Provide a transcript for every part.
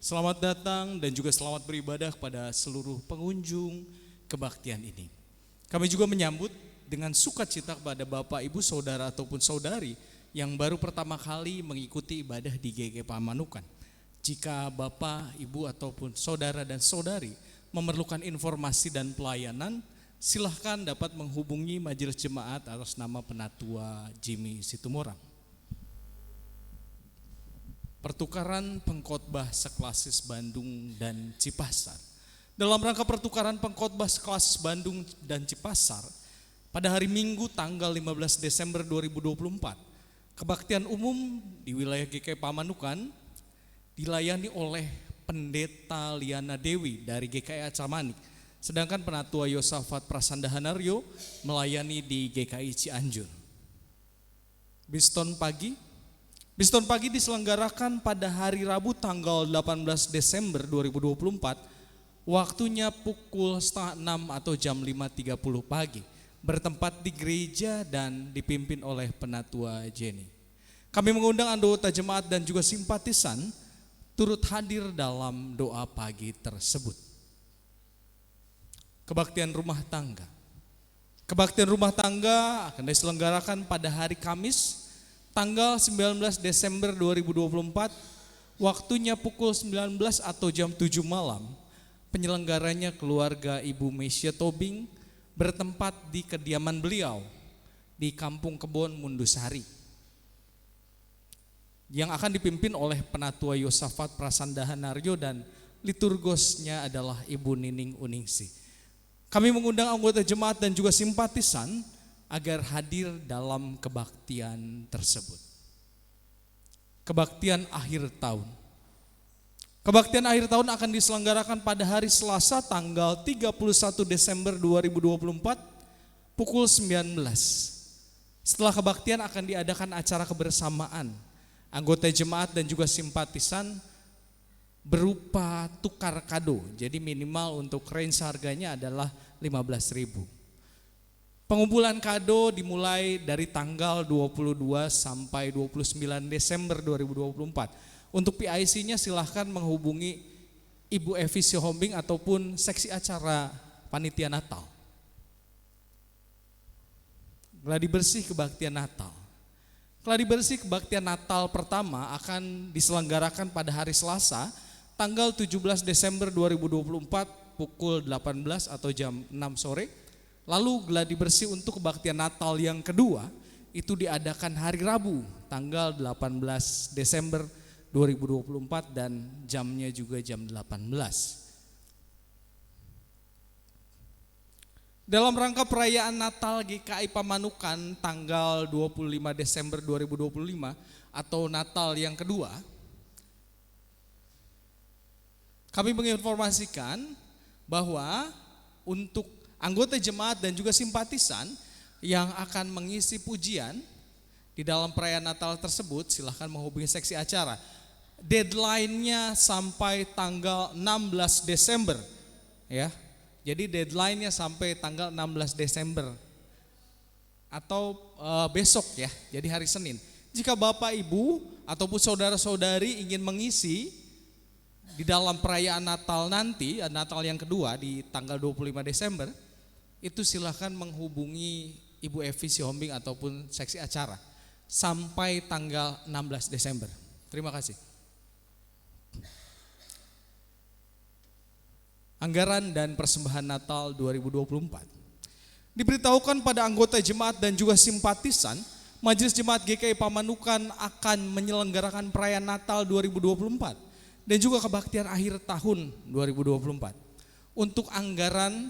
Selamat datang dan juga selamat beribadah kepada seluruh pengunjung kebaktian ini. Kami juga menyambut dengan sukacita kepada Bapak, Ibu, Saudara ataupun Saudari yang baru pertama kali mengikuti ibadah di GKI Pamanukan. Jika Bapak, Ibu ataupun Saudara dan Saudari memerlukan informasi dan pelayanan, silahkan dapat menghubungi Majelis Jemaat atas nama Penatua Jimmy Situmorang. Pertukaran pengkhotbah seklasis Bandung dan Cipasar. Dalam rangka pertukaran pengkhotbah seklasis Bandung dan Cipasar, pada hari Minggu tanggal 15 Desember 2024, kebaktian umum di wilayah GKI Pamanukan dilayani oleh Pendeta Liana Dewi dari GKI Acamanik, sedangkan Penatua Yosafat Prasandahanaryo melayani di GKI Cianjur. Biston pagi diselenggarakan pada hari Rabu tanggal 18 Desember 2024, waktunya pukul 5:30 atau jam 5.30 pagi, bertempat di gereja dan dipimpin oleh Penatua Jenny. Kami mengundang anggota jemaat dan juga simpatisan turut hadir dalam doa pagi tersebut. Kebaktian rumah tangga. Kebaktian rumah tangga akan diselenggarakan pada hari Kamis tanggal 19 Desember 2024, waktunya pukul 19 atau jam 7 malam. Penyelenggaranya keluarga Ibu Mesia Tobing bertempat di kediaman beliau di Kampung Kebon Mundusari, yang akan dipimpin oleh Penatua Yosafat Prasandahanaryo dan liturgosnya adalah Ibu Nining Uningsi. Kami mengundang anggota jemaat dan juga simpatisan agar hadir dalam kebaktian tersebut. Kebaktian akhir tahun. Kebaktian akhir tahun akan diselenggarakan pada hari Selasa tanggal 31 Desember 2024 pukul 19. Setelah kebaktian akan diadakan acara kebersamaan anggota jemaat dan juga simpatisan berupa tukar kado. Jadi minimal untuk range harganya adalah 15.000. Pengumpulan kado dimulai dari tanggal 22 sampai 29 Desember 2024. Untuk PIC-nya silahkan menghubungi Ibu Evi Sihombing ataupun seksi acara panitia Natal. Gladi bersih kebaktian Natal. Gladi bersih kebaktian Natal pertama akan diselenggarakan pada hari Selasa tanggal 17 Desember 2024 pukul 18 atau jam 6 sore. Lalu gladi bersih untuk kebaktian Natal yang kedua itu diadakan hari Rabu tanggal 18 Desember 2024 dan jamnya juga jam 18. Dalam rangka perayaan Natal GKI Pamanukan tanggal 25 Desember 2025 atau Natal yang kedua, kami menginformasikan bahwa untuk anggota jemaat dan juga simpatisan yang akan mengisi pujian di dalam perayaan Natal tersebut silahkan menghubungi seksi acara. Deadline-nya sampai tanggal 16 Desember ya. Jadi deadline-nya sampai tanggal 16 Desember atau besok ya. Jadi hari Senin. Jika Bapak, Ibu ataupun saudara-saudari ingin mengisi di dalam perayaan Natal nanti, Natal yang kedua di tanggal 25 Desember, itu silahkan menghubungi Ibu Evi Sihombing ataupun seksi acara sampai tanggal 16 Desember. Terima kasih. Anggaran dan persembahan Natal 2024. Diberitahukan pada anggota jemaat dan juga simpatisan, Majelis Jemaat GKI Pamanukan akan menyelenggarakan perayaan Natal 2024 dan juga kebaktian akhir tahun 2024. Untuk anggaran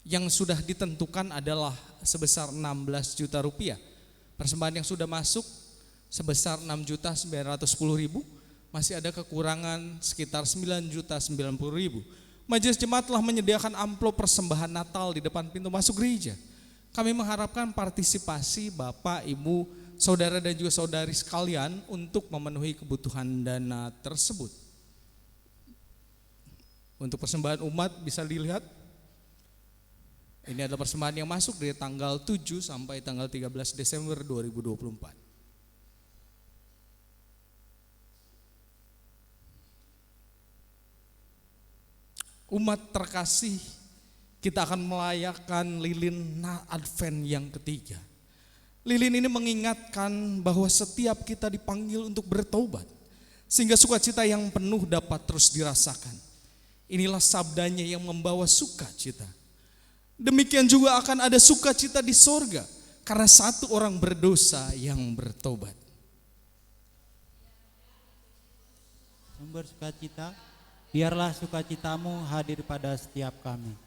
yang sudah ditentukan adalah sebesar 16 juta rupiah. Persembahan yang sudah masuk sebesar 6.910.000, masih ada kekurangan sekitar 9.090.000. Majelis Jemaat telah menyediakan amplop persembahan Natal di depan pintu masuk gereja. Kami mengharapkan partisipasi Bapak, Ibu, Saudara dan juga saudari sekalian untuk memenuhi kebutuhan dana tersebut. Untuk persembahan umat bisa dilihat. Ini adalah persembahan yang masuk dari tanggal 7 sampai tanggal 13 Desember 2024. umat terkasih, kita akan merayakan lilin Advent yang ketiga. Lilin ini mengingatkan bahwa setiap kita dipanggil untuk bertobat, sehingga sukacita yang penuh dapat terus dirasakan. Inilah sabdanya yang membawa sukacita. Demikian juga akan ada sukacita di sorga, karena satu orang berdosa yang bertobat. Sumber sukacita, biarlah sukacitamu hadir pada setiap kami.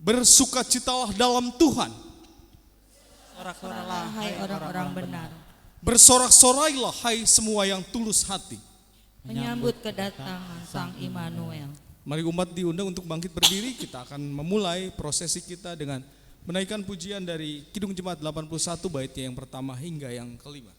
Bersukacitalah dalam Tuhan. Sorak-soraklah hai orang-orang benar. Bersorak-sorailah hai semua yang tulus hati. Menyambut kedatangan Sang Immanuel. Mari umat diundang untuk bangkit berdiri. Kita akan memulai prosesi kita dengan menaikkan pujian dari Kidung Jemaat 81 baitnya yang pertama hingga yang kelima.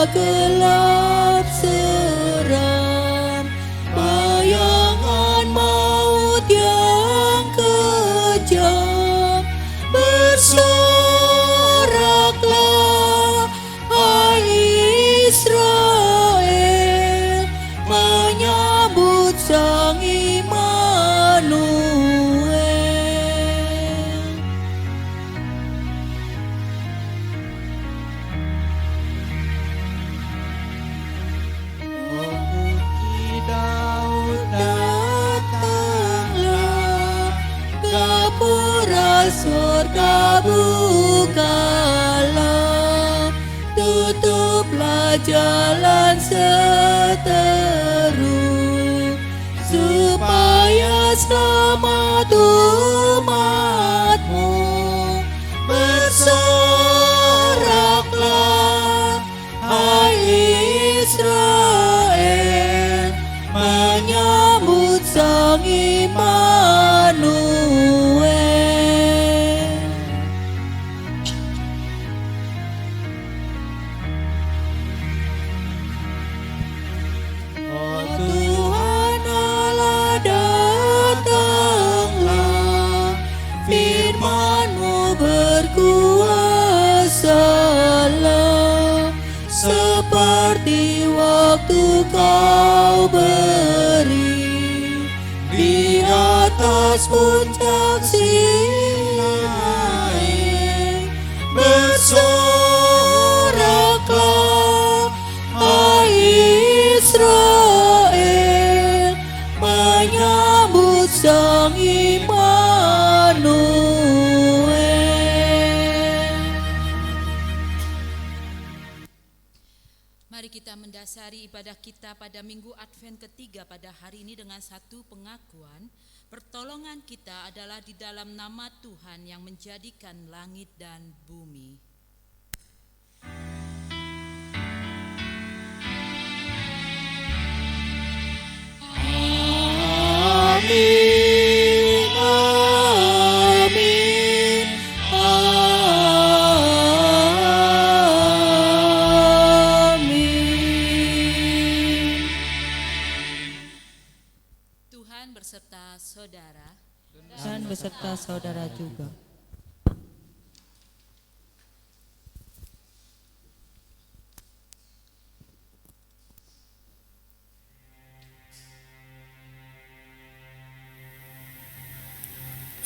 Gelap seram, bayangan maut yang kejam. Bersoraklah hai Israel, menyambut Sang Immanuel. Surga bukalah, tutuplah jalan seteru, supaya selamat umatmu. Bersoraklah Kau beri di atas puncak Sinai. Bersoraklah hai Israel, menyambut Sang Immanuel. Mari kita mendasari ibadah kita pada Minggu Advent ketiga pada hari ini dengan satu pengakuan. Pertolongan kita adalah di dalam nama Tuhan yang menjadikan langit dan bumi. Amin, amin, amin. Tuhan berserta saudara. Dan beserta saudara juga.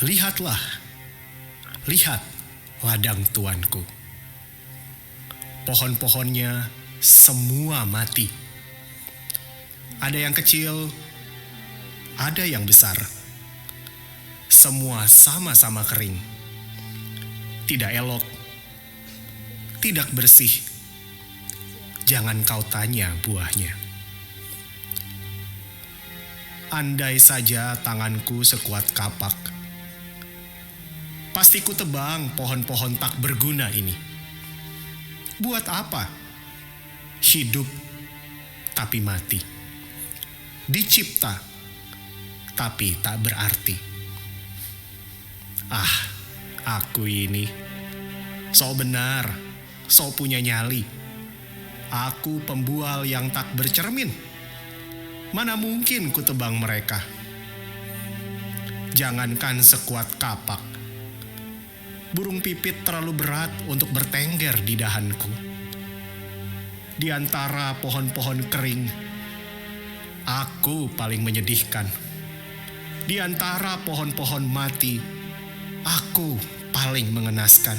Lihatlah, lihat ladang tuanku. Pohon-pohonnya semua mati. Ada yang kecil, ada yang besar. Semua sama-sama kering. Tidak elok, tidak bersih. Jangan kau tanya buahnya. Andai saja tanganku sekuat kapak, pasti ku tebang pohon-pohon tak berguna ini. Buat apa? Hidup tapi mati. Dicipta tapi tak berarti. Ah, aku ini sok benar, sok punya nyali. Aku pembual yang tak bercermin. Mana mungkin ku tebang mereka? Jangankan sekuat kapak, burung pipit terlalu berat untuk bertengger di dahanku. Di antara pohon-pohon kering, aku paling menyedihkan. Di antara pohon-pohon mati, aku paling mengenaskan.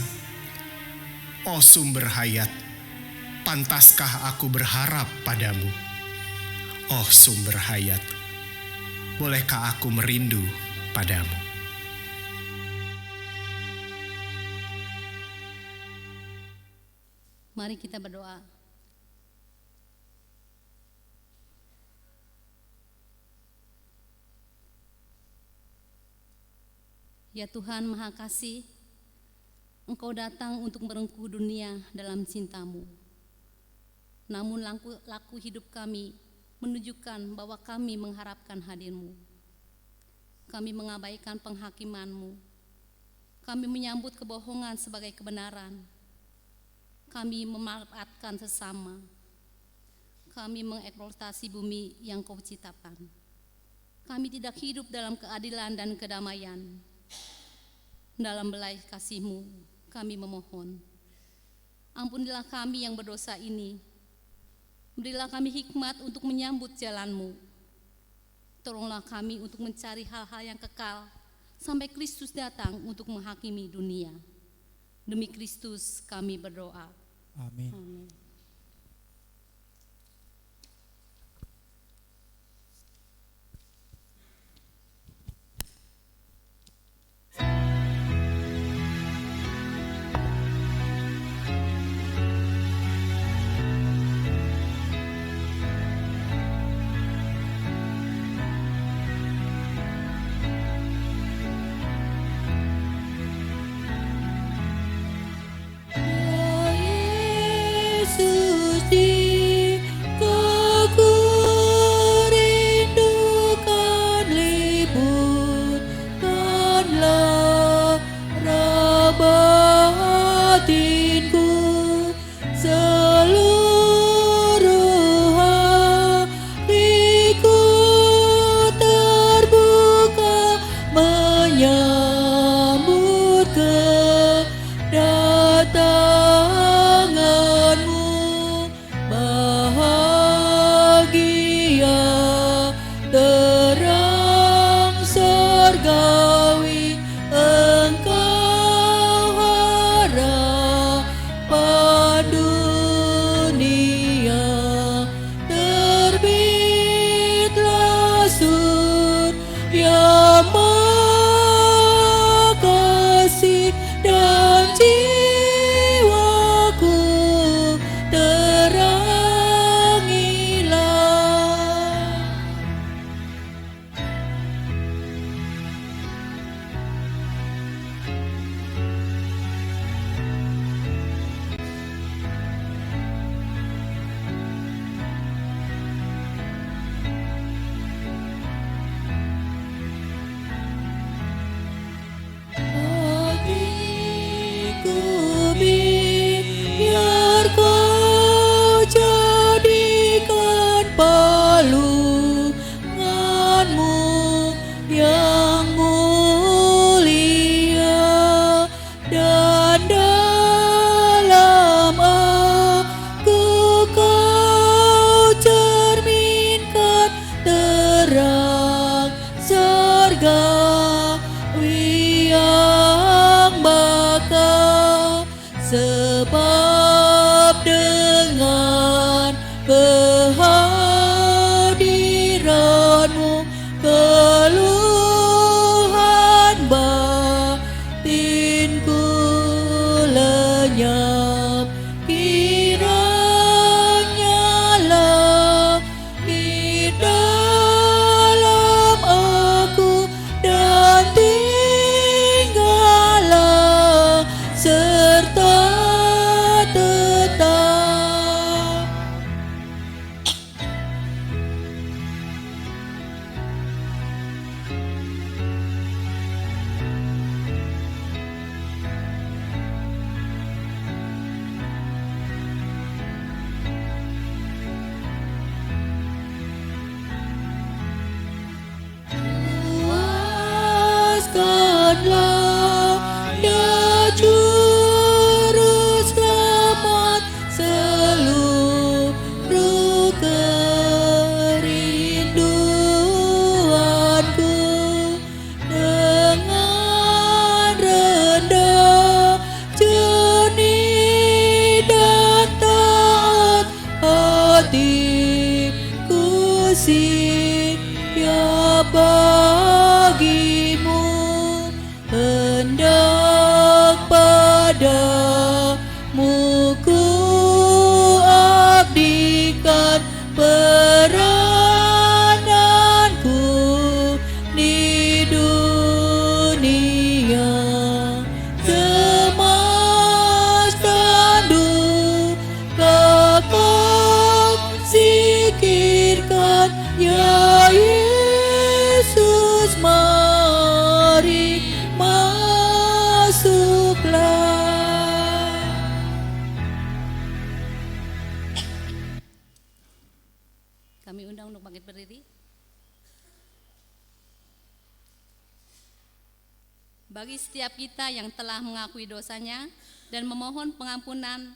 Oh sumber hayat, pantaskah aku berharap padamu? Oh sumber hayat, bolehkah aku merindu padamu? Mari kita berdoa. Ya Tuhan Maha Kasih, Engkau datang untuk merengkuh dunia dalam cinta-Mu. Namun laku hidup kami menunjukkan bahwa kami mengharapkan hadir-Mu. Kami mengabaikan penghakiman-Mu. Kami menyambut kebohongan sebagai kebenaran. Kami memanfaatkan sesama. Kami mengeksploitasi bumi yang Kau ciptakan. Kami tidak hidup dalam keadilan dan kedamaian. Dalam belas kasih-Mu, kami memohon. Ampunilah kami yang berdosa ini. Berilah kami hikmat untuk menyambut jalan-Mu. Tolonglah kami untuk mencari hal-hal yang kekal sampai Kristus datang untuk menghakimi dunia. Demi Kristus kami berdoa. Amin. Amin. Yesus, di Kau rindukan, liburkanlah batinku. Seluruh hatiku terbuka menyambut kedatangan-Mu. Bahagia sebab dengan kehadiran-Mu keluhan batinku lenyap. Kiranya langit dalam aku dan tinggallah serta tetap. Puaskanlah ya Juru Selamat seluruh kerinduanku. Dengan rendah, jernih dan taat hatiku siap bagimu. Hendak padamu ku abdikan perananku di dunia. Cemaskan duka kau sikirkan, ya Yesus, mari masuklah. Kami undang untuk bangkit berdiri. Bagi setiap kita yang telah mengakui dosanya dan memohon pengampunan,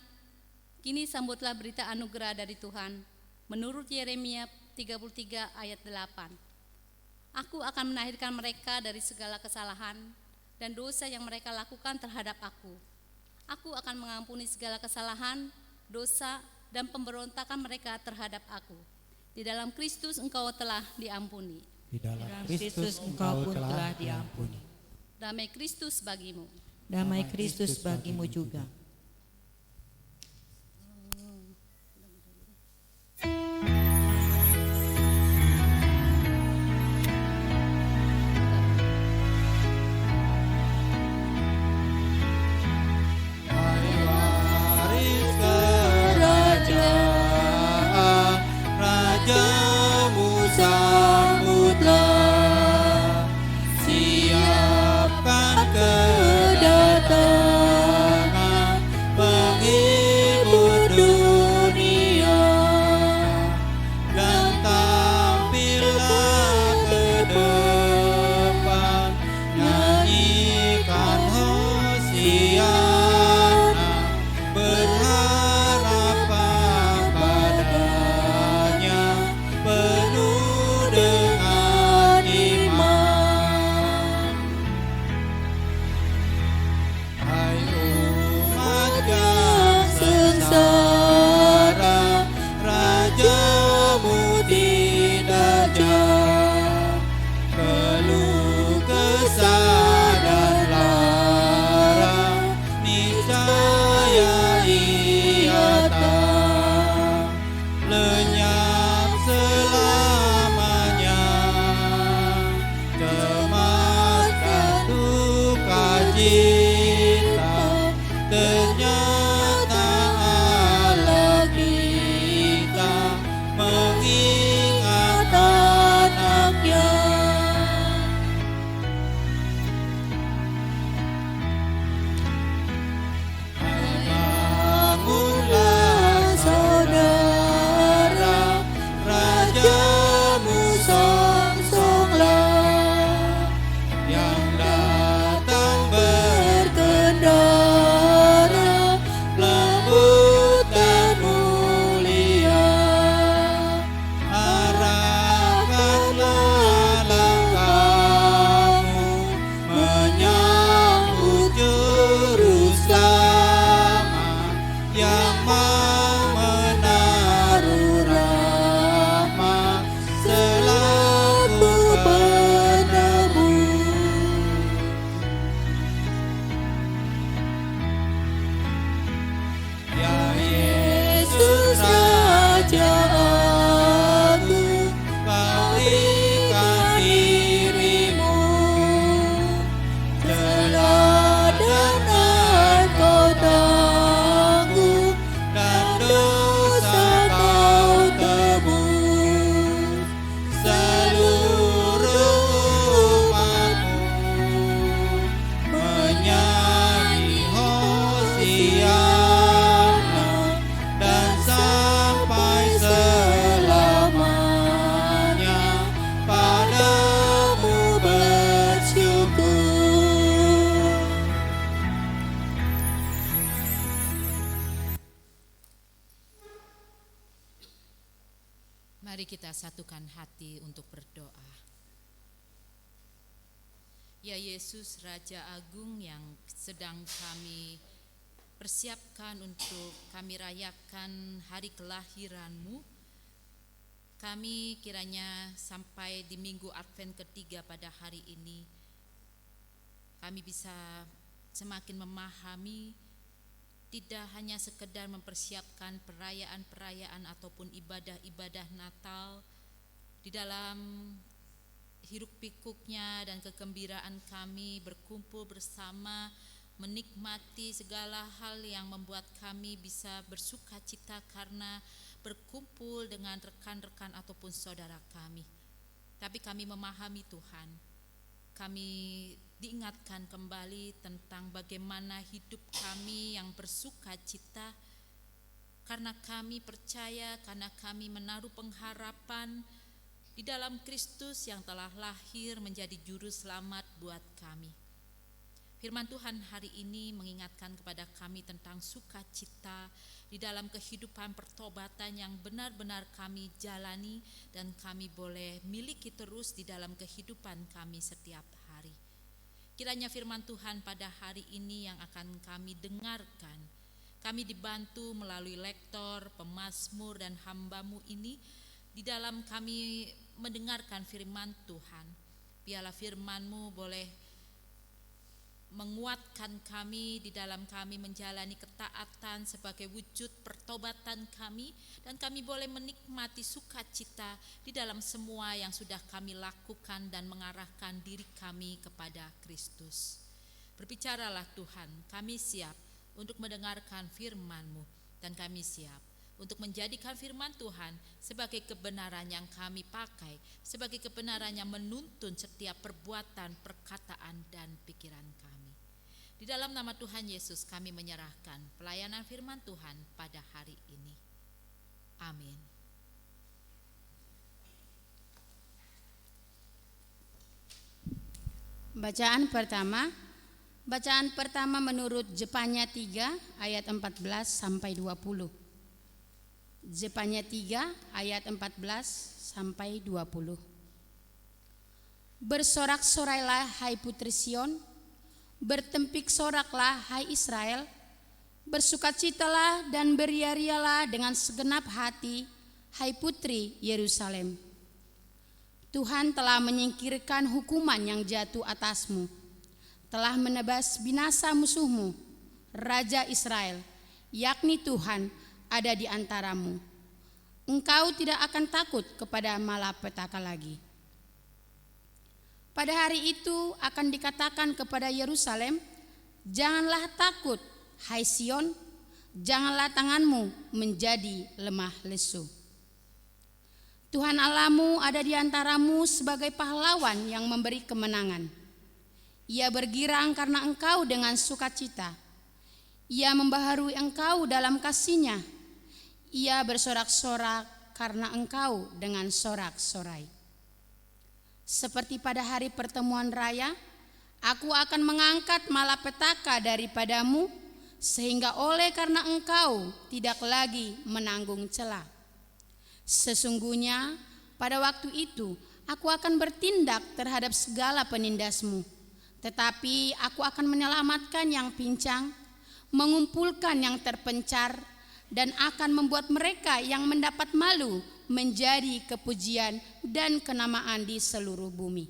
kini sambutlah berita anugerah dari Tuhan. Menurut Yeremia 33 ayat 8. Aku akan menahirkan mereka dari segala kesalahan dan dosa yang mereka lakukan terhadap aku. Aku akan mengampuni segala kesalahan, dosa, dan pemberontakan mereka terhadap aku. Di dalam Kristus engkau telah diampuni. Di dalam Kristus engkau pun telah diampuni. Damai Kristus bagimu. Damai Kristus bagimu juga. Kerajaan Rajamu sambutlah, siapkan kedatangan Mari kita satukan hati untuk berdoa. Ya Yesus, Raja Agung yang sedang kami persiapkan untuk kami rayakan hari kelahiran-Mu, kami kiranya sampai di minggu Advent ketiga pada hari ini, kami bisa semakin memahami tidak hanya sekedar mempersiapkan perayaan-perayaan ataupun ibadah-ibadah Natal di dalam hiruk pikuknya dan kegembiraan kami berkumpul bersama menikmati segala hal yang membuat kami bisa bersuka cita karena berkumpul dengan rekan-rekan ataupun saudara kami. Tapi kami memahami Tuhan, kami diingatkan kembali tentang bagaimana hidup kami yang bersuka cita karena kami percaya, karena kami menaruh pengharapan di dalam Kristus yang telah lahir menjadi juru selamat buat kami. Firman Tuhan hari ini mengingatkan kepada kami tentang sukacita di dalam kehidupan pertobatan yang benar-benar kami jalani dan kami boleh miliki terus di dalam kehidupan kami setiap hari. Kiranya firman Tuhan pada hari ini yang akan kami dengarkan, kami dibantu melalui lektor, pemazmur dan hamba-Mu ini di dalam kami mendengarkan firman Tuhan. Biarlah firman-Mu boleh menguatkan kami di dalam kami menjalani ketaatan sebagai wujud pertobatan kami, dan kami boleh menikmati sukacita di dalam semua yang sudah kami lakukan dan mengarahkan diri kami kepada Kristus. Berbicaralah Tuhan, kami siap untuk mendengarkan firman-Mu dan kami siap untuk menjadikan firman Tuhan sebagai kebenaran yang kami pakai, sebagai kebenaran yang menuntun setiap perbuatan, perkataan, dan pikiran kami. Di dalam nama Tuhan Yesus kami menyerahkan pelayanan firman Tuhan pada hari ini. Amin. Bacaan pertama menurut Jepanya 3 ayat 14 sampai 20. Jepanya 3 ayat 14 sampai 20. Bersorak-sorailah hai putri Sion, bertempik soraklah hai Israel, bersukacitalah dan beria-rialah dengan segenap hati hai putri Yerusalem. Tuhan telah menyingkirkan hukuman yang jatuh atasmu, telah menebas binasa musuhmu, Raja Israel, yakni Tuhan ada di antaramu. Engkau tidak akan takut kepada malapetaka lagi. Pada hari itu akan dikatakan kepada Yerusalem, janganlah takut, hai Sion, janganlah tanganmu menjadi lemah lesu. Tuhan Allahmu ada di antaramu sebagai pahlawan yang memberi kemenangan. Ia bergirang karena engkau dengan sukacita. Ia membaharui engkau dalam kasih-Nya. Ia bersorak-sorak karena engkau dengan sorak-sorai. Seperti pada hari pertemuan raya, aku akan mengangkat malapetaka daripadamu, sehingga oleh karena engkau tidak lagi menanggung cela. Sesungguhnya pada waktu itu aku akan bertindak terhadap segala penindasmu, tetapi aku akan menyelamatkan yang pincang, mengumpulkan yang terpencar, dan akan membuat mereka yang mendapat malu menjadi kepujian dan kenamaan di seluruh bumi.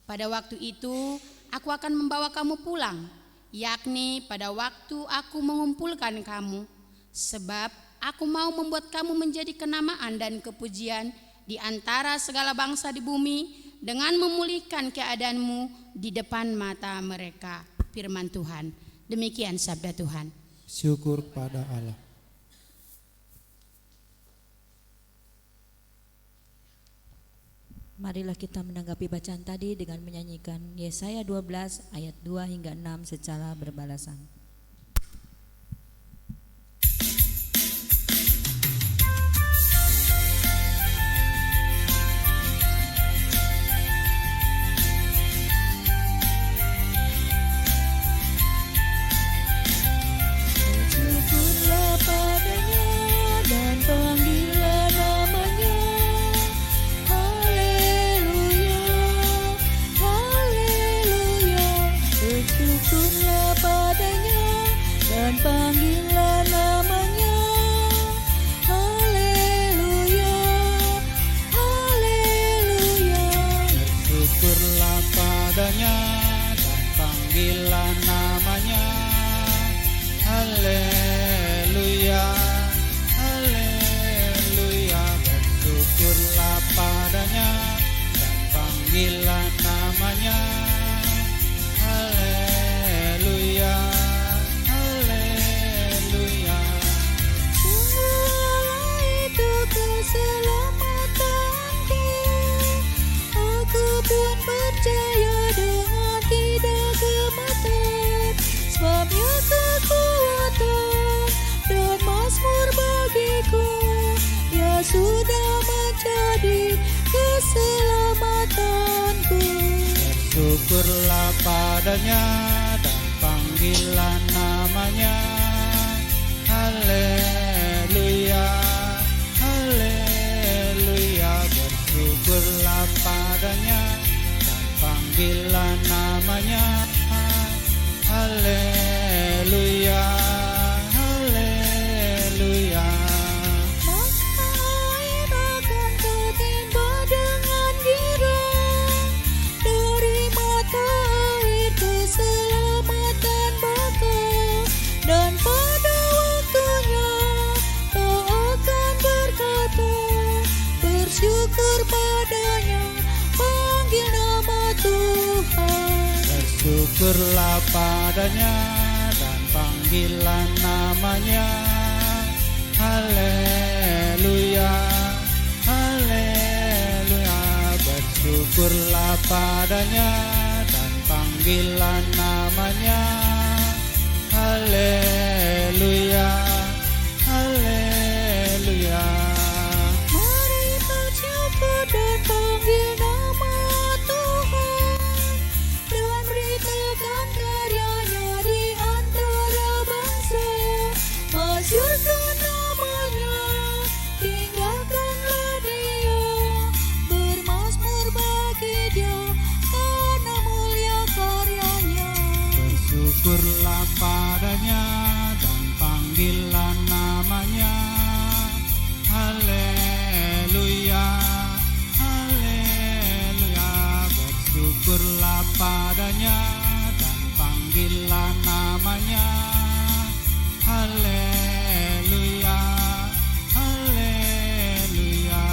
Pada waktu itu aku akan membawa kamu pulang, yakni pada waktu aku mengumpulkan kamu, sebab aku mau membuat kamu menjadi kenamaan dan kepujian di antara segala bangsa di bumi, dengan memulihkan keadaanmu di depan mata mereka. Firman Tuhan. Demikian sabda Tuhan. Syukur kepada Allah. Marilah kita menanggapi bacaan tadi dengan menyanyikan Yesaya 12 ayat 2 hingga 6 secara berbalasan. Syukurlah padanya dan panggillah namanya. panggilan namanya. Haleluya, haleluya. Sungguh itu keselamatanku, aku pun percaya dengan tidak gemetar, sebabnya kekuatan dan mazmur bagiku, Dia sudah menjadi keselamatanku. Bersyukurlah padanya dan panggilan namanya. Haleluya, haleluya. Bersyukurlah padanya dan panggilan namanya. Haleluya, haleluya. Maka air akan tertimba dengan girang dari mata air keselamatan bakal, dan pada waktunya kau akan berkata, bersyukur padanya, panggil nama Tuhan. Bersyukurlah padanya dan panggilan namanya. Haleluya, haleluya. Bersyukurlah padanya dan panggilan namanya. Haleluya, haleluya. Mari bersyukur dan panggil nama Tuhan, dan beritakan karyanya di antara bangsa. Masyurkan namanya, tinggalkanlah Dia, bermazmur bagi Dia, karena mulia karyanya. Bersyukurlah padanya dan panggilan namanya. Haleluya, haleluya. Bersyukurlah padanya dan panggilan namanya. Haleluya, haleluya.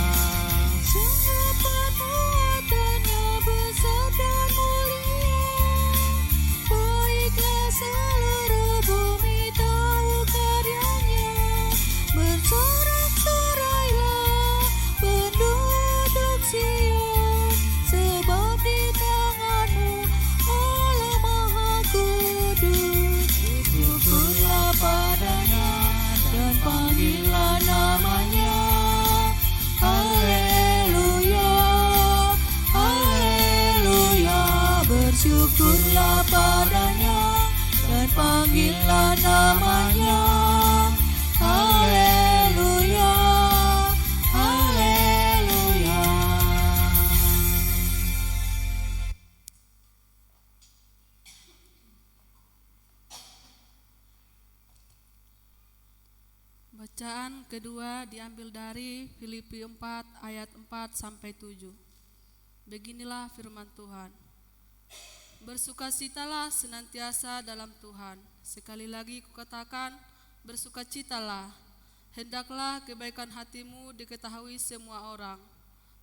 Sungguh perbuatannya besar dan mulia, baiklah seluruh bumi tahu karyanya. Bersorak-sorailah penduduk Sion, sebab di tanganmu Allah Maha Kudus. Bersyukurlah padanya dan panggilan namanya. Haleluya, haleluya. Bersyukurlah padanya dan panggilan namanya. Haleluya, haleluya. Bacaan kedua diambil dari Filipi 4 ayat 4 sampai 7. Beginilah firman Tuhan. Bersukacitalah senantiasa dalam Tuhan. Sekali lagi kukatakan, bersukacitalah. Hendaklah kebaikan hatimu diketahui semua orang.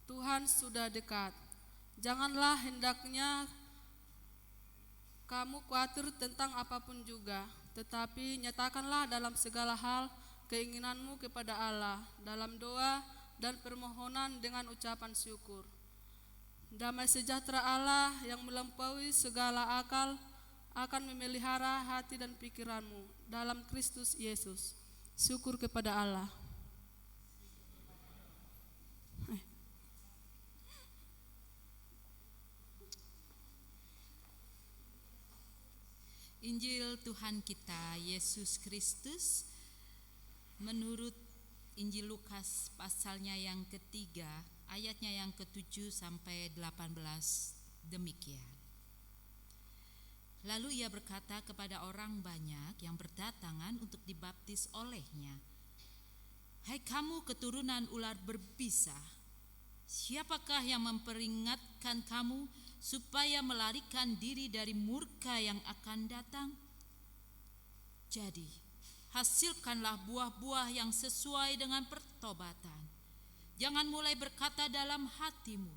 Tuhan sudah dekat. Janganlah hendaknya kamu khawatir tentang apapun juga, tetapi nyatakanlah dalam segala hal keinginanmu kepada Allah dalam doa dan permohonan dengan ucapan syukur. Damai sejahtera Allah yang melampaui segala akal akan memelihara hati dan pikiranmu dalam Kristus Yesus. Syukur kepada Allah. Injil Tuhan kita Yesus Kristus menurut Injil Lukas pasalnya yang ketiga, ayatnya yang ke-7 sampai 18 demikian. Lalu ia berkata kepada orang banyak yang berdatangan untuk dibaptis olehnya, "Hai kamu keturunan ular berbisa, siapakah yang memperingatkan kamu supaya melarikan diri dari murka yang akan datang? Jadi, hasilkanlah buah-buah yang sesuai dengan pertobatan. Jangan mulai berkata dalam hatimu,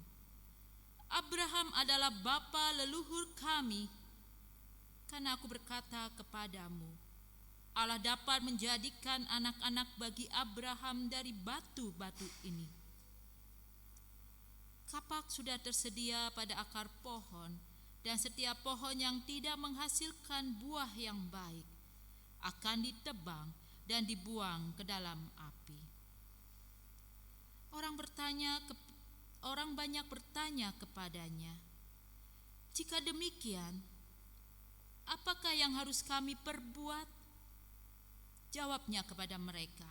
Abraham adalah bapa leluhur kami. Karena aku berkata kepadamu, Allah dapat menjadikan anak-anak bagi Abraham dari batu-batu ini. Kapak sudah tersedia pada akar pohon, dan setiap pohon yang tidak menghasilkan buah yang baik akan ditebang dan dibuang ke dalam api. Orang banyak bertanya kepadanya, jika demikian, apakah yang harus kami perbuat? Jawabnya kepada mereka,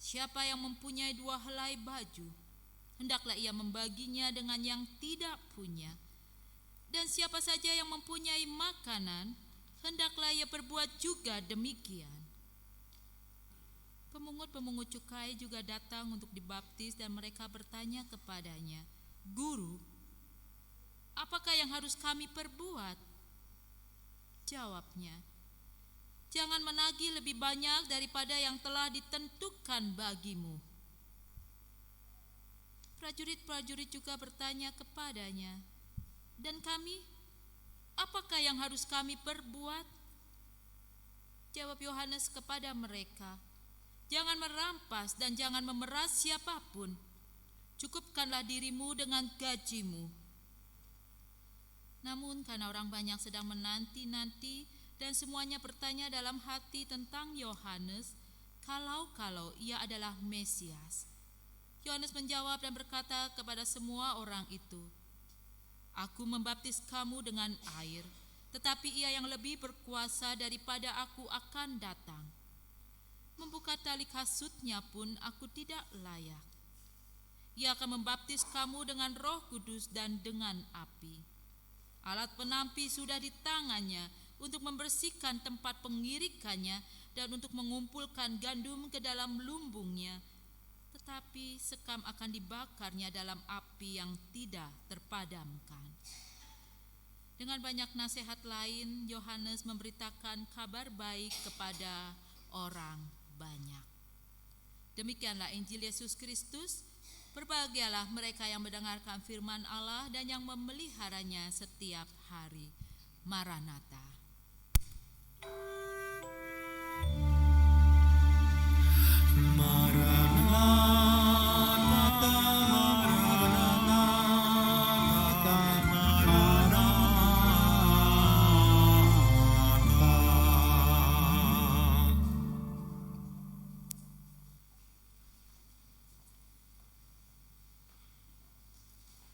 siapa yang mempunyai 2 helai baju, hendaklah ia membaginya dengan yang tidak punya. Dan siapa saja yang mempunyai makanan, hendaklah ia perbuat juga demikian. Pemungut-pemungut cukai juga datang untuk dibaptis dan mereka bertanya kepadanya, Guru, apakah yang harus kami perbuat? Jawabnya, jangan menagih lebih banyak daripada yang telah ditentukan bagimu. Prajurit-prajurit juga bertanya kepadanya, dan kami, apakah yang harus kami perbuat? Jawab Yohanes kepada mereka, jangan merampas dan jangan memeras siapapun. Cukupkanlah dirimu dengan gajimu. Namun karena orang banyak sedang menanti-nanti dan semuanya bertanya dalam hati tentang Yohanes, kalau ia adalah Mesias. Yohanes menjawab dan berkata kepada semua orang itu, Aku membaptis kamu dengan air, tetapi ia yang lebih berkuasa daripada aku akan datang. Membuka tali kasutnya pun aku tidak layak. Ia akan membaptis kamu dengan Roh Kudus dan dengan api. Alat penampi sudah di tangannya untuk membersihkan tempat pengirikannya dan untuk mengumpulkan gandum ke dalam lumbungnya. Tetapi sekam akan dibakarnya dalam api yang tidak terpadamkan. Dengan banyak nasihat lain, Yohanes memberitakan kabar baik kepada orang banyak. Demikianlah Injil Yesus Kristus. Berbahagialah mereka yang mendengarkan firman Allah dan yang memeliharanya setiap hari. Maranatha.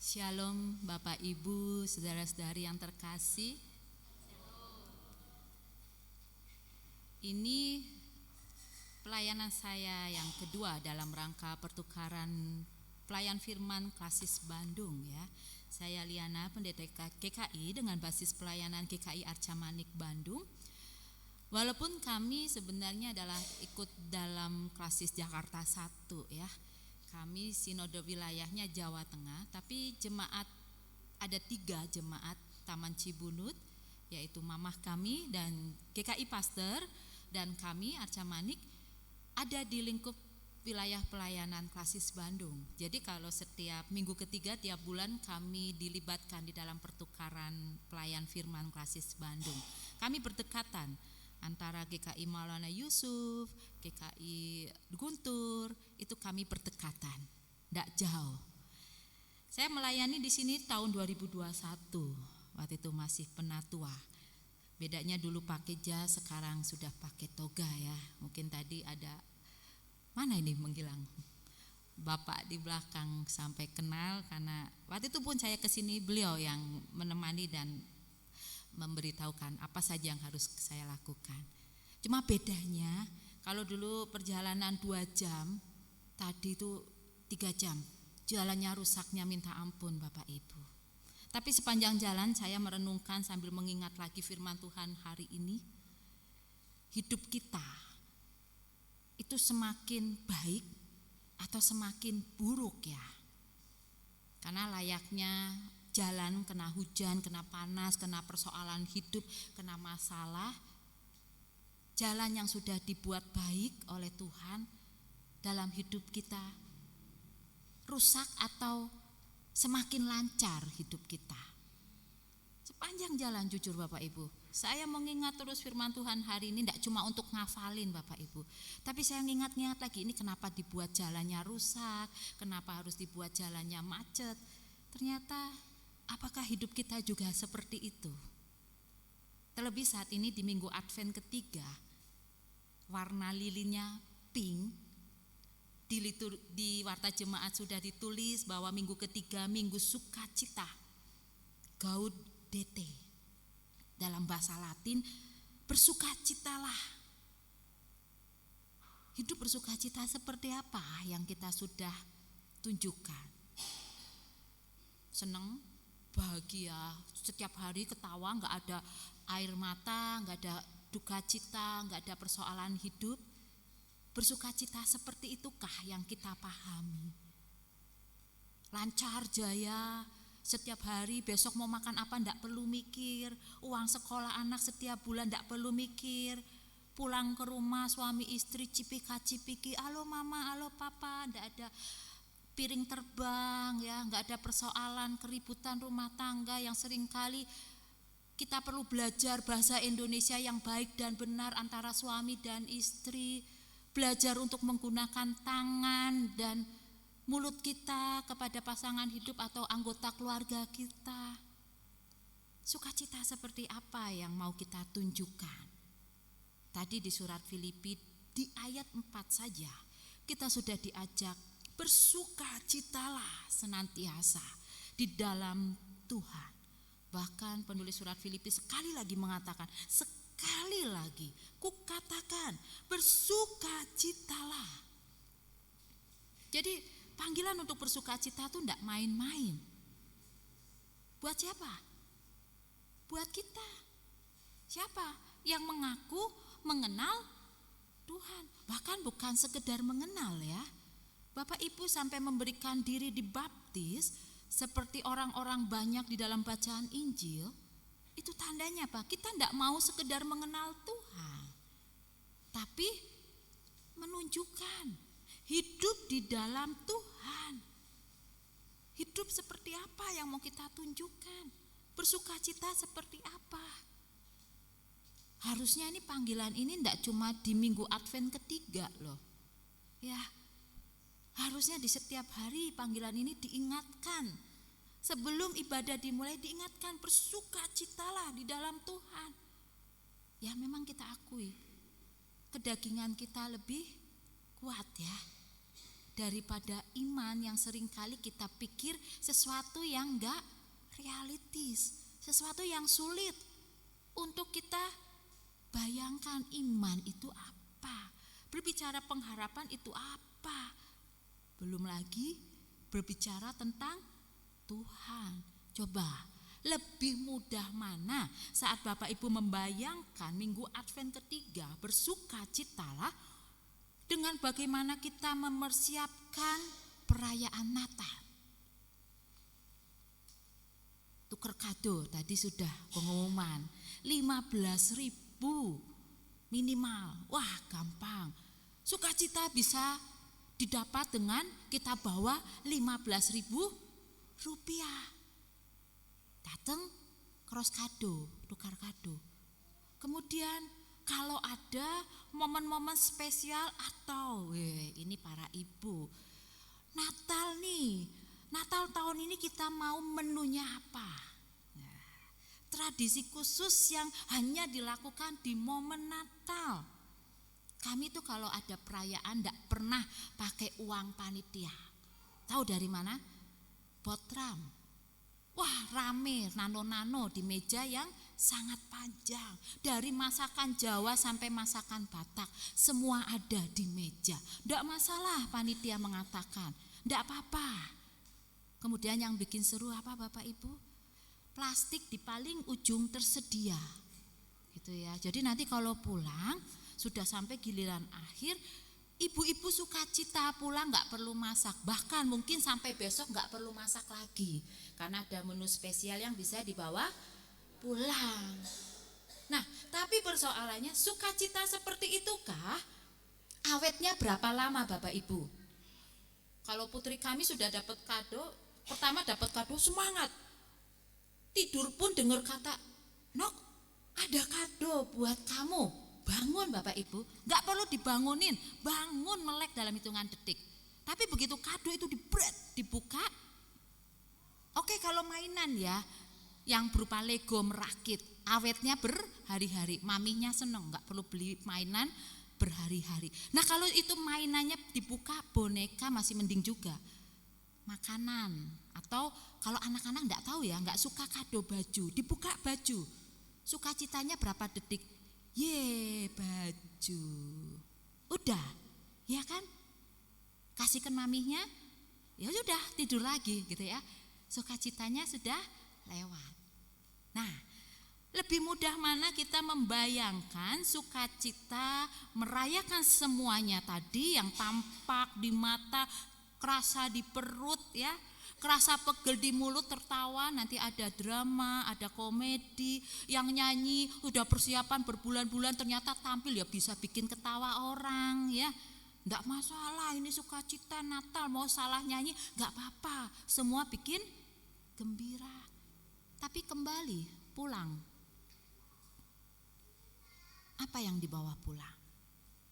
Shalom Bapak Ibu, saudara-saudari yang terkasih. Ini pelayanan saya yang kedua dalam rangka pertukaran pelayan firman Klasis Bandung ya. Saya Liana, pendeta GKI dengan basis pelayanan GKI Arca Manik Bandung. Walaupun kami sebenarnya adalah ikut dalam Klasis Jakarta 1 ya. Kami sinode wilayahnya Jawa Tengah, tapi jemaat ada 3 jemaat Taman Cibunut, yaitu mamah kami dan GKI Pasteur dan kami Arca Manik ada di lingkup wilayah pelayanan Klasis Bandung. Jadi kalau setiap minggu ketiga tiap bulan kami dilibatkan di dalam pertukaran pelayan firman Klasis Bandung. Kami berdekatan antara GKI Maulana Yusuf, GKI Guntur, itu kami berdekatan, tidak jauh. Saya melayani di sini tahun 2021, waktu itu masih penatua. Bedanya dulu pakai jas, sekarang sudah pakai toga ya. Mungkin tadi ada, mana ini menghilang? Bapak di belakang sampai kenal karena waktu itu pun saya kesini beliau yang menemani dan memberitahukan apa saja yang harus saya lakukan. Cuma bedanya kalau dulu perjalanan 2 jam, tadi itu 3 jam. Jalannya rusaknya minta ampun Bapak Ibu. Tapi sepanjang jalan saya merenungkan sambil mengingat lagi firman Tuhan hari ini. Hidup kita itu semakin baik atau semakin buruk ya. Karena layaknya jalan kena hujan, kena panas, kena persoalan hidup, kena masalah. Jalan yang sudah dibuat baik oleh Tuhan dalam hidup kita rusak atau semakin lancar hidup kita. Sepanjang jalan jujur Bapak Ibu, saya mengingat terus firman Tuhan hari ini tidak cuma untuk ngafalin Bapak Ibu, tapi saya ngingat-ngingat lagi, ini kenapa dibuat jalannya rusak, kenapa harus dibuat jalannya macet. Ternyata apakah hidup kita juga seperti itu? Terlebih saat ini di minggu Advent ketiga, warna lilinnya pink. Di warta jemaat sudah ditulis bahwa minggu ketiga minggu sukacita, Gaudete. Dalam bahasa Latin, bersukacitalah. Hidup bersukacita seperti apa yang kita sudah tunjukkan? Senang, bahagia, setiap hari ketawa, nggak ada air mata, nggak ada duka cita, nggak ada persoalan hidup. Bersukacita seperti itukah yang kita pahami? Lancar jaya, setiap hari besok mau makan apa ndak perlu mikir, uang sekolah anak setiap bulan ndak perlu mikir, pulang ke rumah suami istri cipika-cipiki, halo mama, halo papa, ndak ada piring terbang ya, nggak ada persoalan keributan rumah tangga yang seringkali kita perlu belajar bahasa Indonesia yang baik dan benar antara suami dan istri. Belajar untuk menggunakan tangan dan mulut kita kepada pasangan hidup atau anggota keluarga kita. Sukacita seperti apa yang mau kita tunjukkan? Tadi di surat Filipi di ayat 4 saja kita sudah diajak bersukacitalah senantiasa di dalam Tuhan. Bahkan penulis surat Filipi sekali lagi mengatakan, sekali lagi kukatakan bersukacitalah. Jadi panggilan untuk bersukacita itu tidak main-main. Buat siapa? Buat kita. Siapa? Yang mengaku mengenal Tuhan. Bahkan bukan sekedar mengenal ya. Bapak Ibu sampai memberikan diri dibaptis seperti orang-orang banyak di dalam bacaan Injil. Itu tandanya apa? Kita tidak mau sekedar mengenal Tuhan, tapi menunjukkan hidup di dalam Tuhan. Hidup seperti apa yang mau kita tunjukkan? Bersukacita seperti apa? Harusnya ini panggilan ini tidak cuma di minggu Advent ketiga loh. Ya, harusnya di setiap hari panggilan ini diingatkan. Sebelum ibadah dimulai diingatkan bersukacitalah di dalam Tuhan. Ya memang kita akui kedagingan kita lebih kuat ya daripada iman yang seringkali kita pikir sesuatu yang enggak realistis, sesuatu yang sulit untuk kita bayangkan. Iman itu apa? Berbicara pengharapan itu apa? Belum lagi berbicara tentang Tuhan. Coba lebih mudah mana saat Bapak Ibu membayangkan minggu Advent ketiga bersukacitalah dengan bagaimana kita mempersiapkan perayaan Natal. Tuker kado tadi sudah pengumuman 15.000 minimal. Wah gampang. Sukacita bisa didapat dengan kita bawa 15.000 rupiah. Datang cross kado, tukar kado. Kemudian kalau ada momen-momen spesial atau ini para ibu, Natal nih, Natal tahun ini kita mau menunya apa? Nah, tradisi khusus yang hanya dilakukan di momen Natal. Kami tuh kalau ada perayaan tidak pernah pakai uang panitia. Tahu dari mana? Botram. Wah rame, nano-nano di meja yang sangat panjang. Dari masakan Jawa sampai masakan Batak, semua ada di meja. Tidak masalah panitia mengatakan, tidak apa-apa. Kemudian yang bikin seru apa Bapak Ibu? Plastik di paling ujung tersedia. Gitu ya. Jadi nanti kalau pulang, sudah sampai giliran akhir, ibu-ibu sukacita pulang nggak perlu masak, bahkan mungkin sampai besok nggak perlu masak lagi karena ada menu spesial yang bisa dibawa pulang. Nah, tapi persoalannya sukacita seperti itukah awetnya berapa lama Bapak Ibu? Kalau putri kami sudah dapat kado Pertama dapat kado, semangat. Tidur pun dengar kata, "Nok, ada kado buat kamu." Bangun Bapak Ibu, nggak perlu dibangunin, bangun melek dalam hitungan detik. Tapi begitu kado itu dibuka, oke, kalau mainan ya, yang berupa Lego merakit, awetnya berhari-hari, maminya seneng, nggak perlu beli mainan berhari-hari. Nah kalau itu mainannya dibuka, boneka masih mending juga. Makanan, atau kalau anak-anak nggak tahu ya, nggak suka kado baju, dibuka baju, sukacitanya berapa detik, ye baju, udah, ya kan? Kasihkan maminya, ya sudah tidur lagi gitu ya. Sukacitanya sudah lewat. Nah, lebih mudah mana kita membayangkan sukacita merayakan semuanya tadi yang tampak di mata, kerasa di perut ya, kerasa pegel di mulut, tertawa, nanti ada drama, ada komedi, yang nyanyi udah persiapan berbulan-bulan ternyata tampil ya bisa bikin ketawa orang ya. Enggak masalah, ini sukacita Natal, mau salah nyanyi enggak apa-apa, semua bikin gembira. Tapi kembali pulang, apa yang dibawa pulang?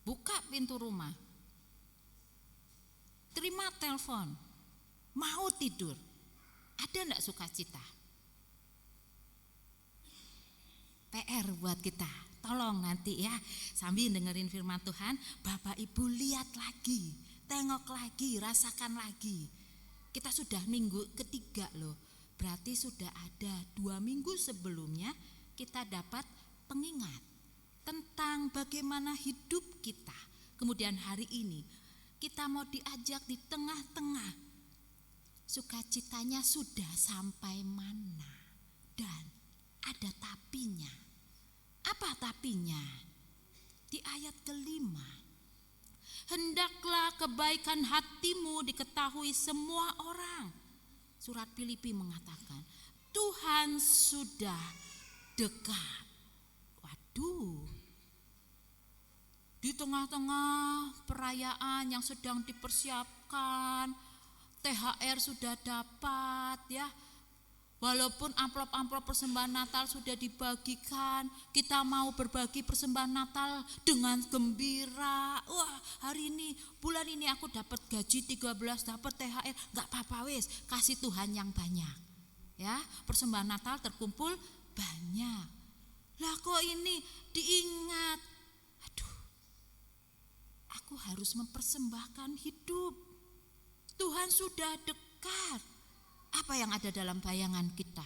Buka pintu rumah, terima telepon, mau tidur, ada enggak sukacita? PR buat kita. Tolong nanti ya sambil dengerin firman Tuhan, Bapak Ibu lihat lagi, tengok lagi, rasakan lagi. Kita sudah minggu ketiga loh, berarti sudah ada 2 minggu sebelumnya kita dapat pengingat tentang bagaimana hidup kita. Kemudian hari ini kita mau diajak di tengah-tengah, sukacitanya sudah sampai mana, dan ada tapinya. Apa tapinya? Di ayat ke-5. Hendaklah kebaikan hatimu diketahui semua orang. Surat Filipi mengatakan, Tuhan sudah dekat. Waduh. Di tengah-tengah perayaan yang sedang dipersiapkan, THR sudah dapat ya. Walaupun amplop-amplop persembahan Natal sudah dibagikan, kita mau berbagi persembahan Natal dengan gembira. Wah, hari ini, bulan ini aku dapat gaji 13, dapat THR, enggak apa-apa wes, kasih Tuhan yang banyak. Ya, persembahan Natal terkumpul banyak. Lah kok ini diingat, aduh, aku harus mempersembahkan hidup. Tuhan sudah dekat. Apa yang ada dalam bayangan kita?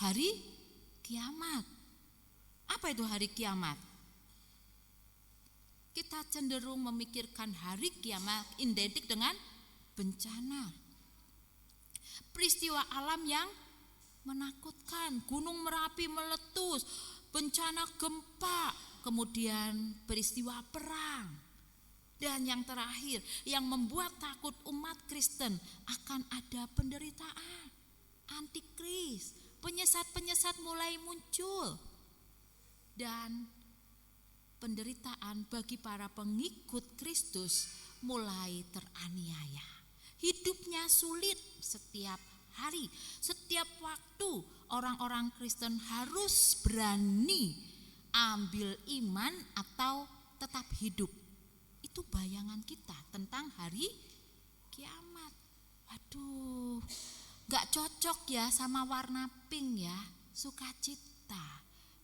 Hari kiamat. Apa itu hari kiamat? Kita cenderung memikirkan hari kiamat identik dengan bencana. Peristiwa alam yang menakutkan, Gunung Merapi meletus, bencana gempa, kemudian peristiwa perang. Dan yang terakhir, yang membuat takut umat Kristen akan ada penderitaan, antikris, penyesat-penyesat mulai muncul. Dan penderitaan bagi para pengikut Kristus mulai teraniaya. Hidupnya sulit setiap hari, setiap waktu orang-orang Kristen harus berani ambil iman atau tetap hidup. Itu bayangan kita tentang hari kiamat. Waduh, gak cocok ya sama warna pink ya, sukacita.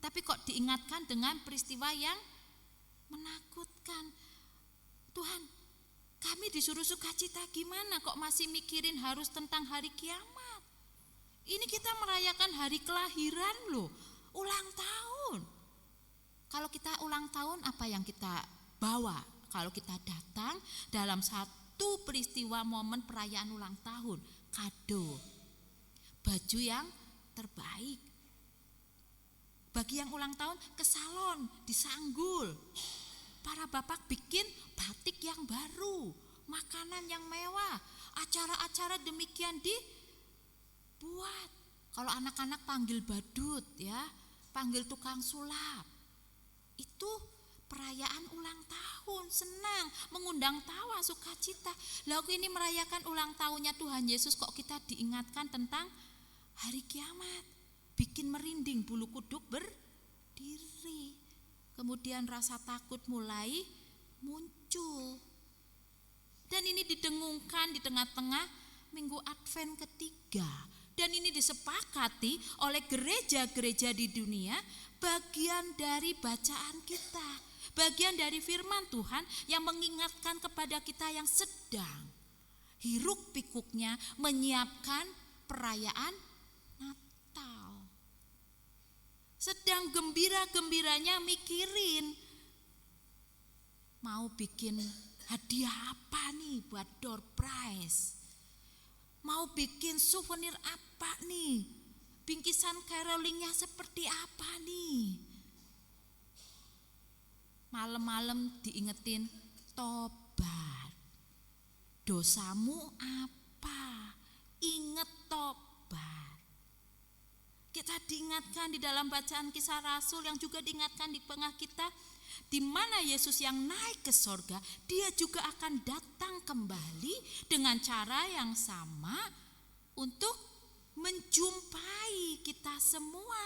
Tapi kok diingatkan dengan peristiwa yang menakutkan. Tuhan, kami disuruh sukacita gimana kok masih mikirin harus tentang hari kiamat? Ini kita merayakan hari kelahiran loh, ulang tahun. Kalau kita ulang tahun, apa yang kita bawa? Kalau kita datang dalam satu peristiwa momen perayaan ulang tahun, kado, baju yang terbaik. Bagi yang ulang tahun ke salon, disanggul. Para bapak bikin batik yang baru, makanan yang mewah, acara-acara demikian dibuat. Kalau anak-anak panggil badut ya, panggil tukang sulap. Itu perayaan ulang tahun senang, mengundang tawa, sukacita. Lalu ini merayakan ulang tahunnya Tuhan Yesus, kok kita diingatkan tentang hari kiamat. Bikin merinding, bulu kuduk berdiri. Kemudian rasa takut mulai muncul. Dan ini didengungkan di tengah-tengah Minggu Advent ketiga. Dan ini disepakati oleh gereja-gereja di dunia, bagian dari bacaan kita, bagian dari firman Tuhan yang mengingatkan kepada kita yang sedang hiruk pikuknya menyiapkan perayaan Natal. Sedang gembira-gembiranya mikirin mau bikin hadiah apa nih buat door prize. Mau bikin souvenir apa nih? Bingkisan carolingnya seperti apa nih? Malam-malam diingetin tobat. Dosamu apa? Ingat tobat. Kita diingatkan di dalam bacaan Kisah Rasul yang juga diingatkan di tengah kita, di mana Yesus yang naik ke sorga, dia juga akan datang kembali dengan cara yang sama untuk menjumpai kita semua.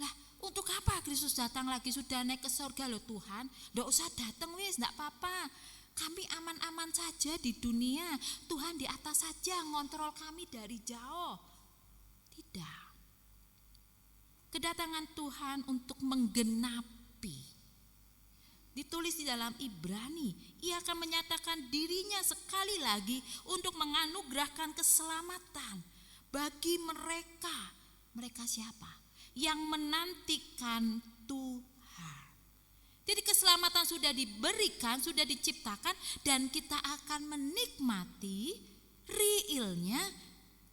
Lah, untuk apa Kristus datang lagi? Sudah naik ke sorga loh Tuhan, nggak usah datang wis, nggak apa-apa. Kami aman-aman saja di dunia, Tuhan di atas saja ngontrol kami dari jauh. Tidak. Kedatangan Tuhan untuk menggenapi. Ditulis di dalam Ibrani, ia akan menyatakan dirinya sekali lagi untuk menganugerahkan keselamatan bagi mereka. Mereka siapa? Yang menantikan Tuhan. Jadi keselamatan sudah diberikan, sudah diciptakan, dan kita akan menikmati realnya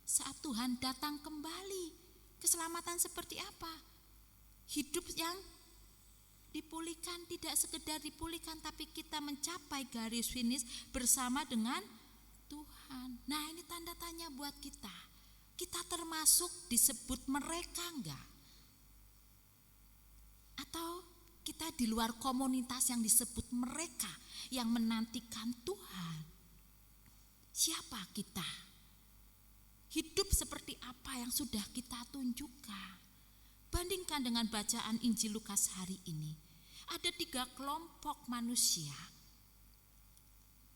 saat Tuhan datang kembali. Keselamatan seperti apa? Hidup yang dipulihkan, tidak sekedar dipulihkan, tapi kita mencapai garis finish bersama dengan Tuhan. Nah, ini tanda tanya buat kita. Kita termasuk disebut mereka enggak? Atau kita di luar komunitas yang disebut mereka yang menantikan Tuhan? Siapa kita? Hidup seperti apa yang sudah kita tunjukkan? Bandingkan dengan bacaan Injil Lukas hari ini. Ada 3 kelompok manusia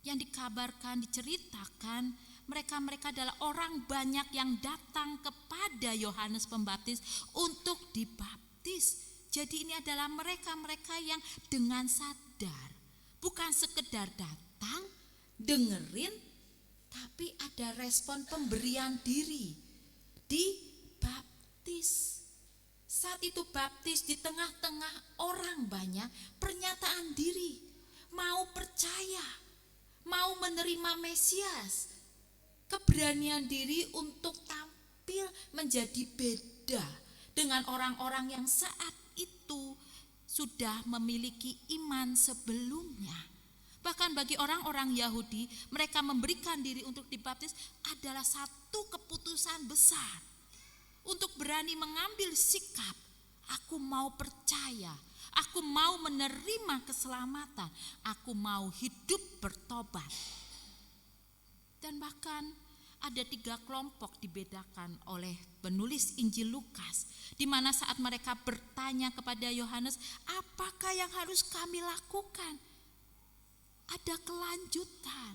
yang dikabarkan, diceritakan, mereka adalah orang banyak yang datang kepada Yohanes Pembaptis untuk dibaptis. Jadi ini adalah mereka-mereka yang dengan sadar, bukan sekedar datang, dengerin, tapi ada respon pemberian diri, dibaptis. Saat itu baptis di tengah-tengah orang banyak, pernyataan diri, mau percaya, mau menerima Mesias, keberanian diri untuk tampil menjadi beda dengan orang-orang yang saat itu sudah memiliki iman sebelumnya. Bahkan bagi orang-orang Yahudi, mereka memberikan diri untuk dibaptis adalah satu keputusan besar. Untuk berani mengambil sikap, aku mau percaya, aku mau menerima keselamatan, aku mau hidup bertobat. Dan bahkan ada 3 kelompok dibedakan oleh penulis Injil Lukas, di mana saat mereka bertanya kepada Yohanes, apakah yang harus kami lakukan? Ada kelanjutan.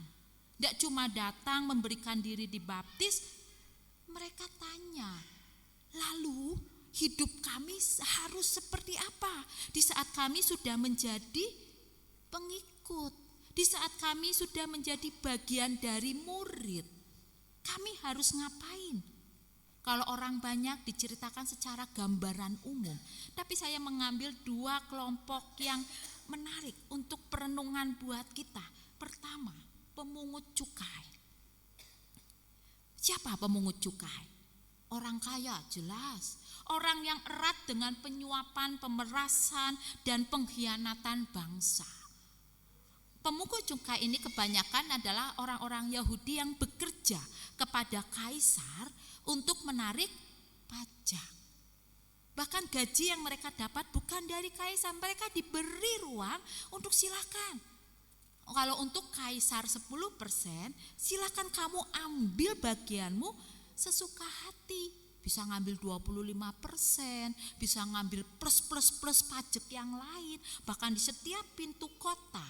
Tidak cuma datang memberikan diri dibaptis, mereka tanya, lalu hidup kami harus seperti apa? Di saat kami sudah menjadi pengikut, di saat kami sudah menjadi bagian dari murid, kami harus ngapain? Kalau orang banyak diceritakan secara gambaran umum, tapi saya mengambil 2 kelompok yang menarik untuk perenungan buat kita. Pertama, pemungut cukai. Siapa pemungut cukai? Orang kaya, jelas. Orang yang erat dengan penyuapan, pemerasan, dan pengkhianatan bangsa. Pemungut cukai ini kebanyakan adalah orang-orang Yahudi yang bekerja kepada kaisar untuk menarik pajak. Bahkan gaji yang mereka dapat bukan dari kaisar, mereka diberi ruang untuk silakan. Kalau untuk kaisar 10%, silakan kamu ambil bagianmu sesuka hati. Bisa ngambil 25%, bisa ngambil plus pajak yang lain. Bahkan di setiap pintu kota,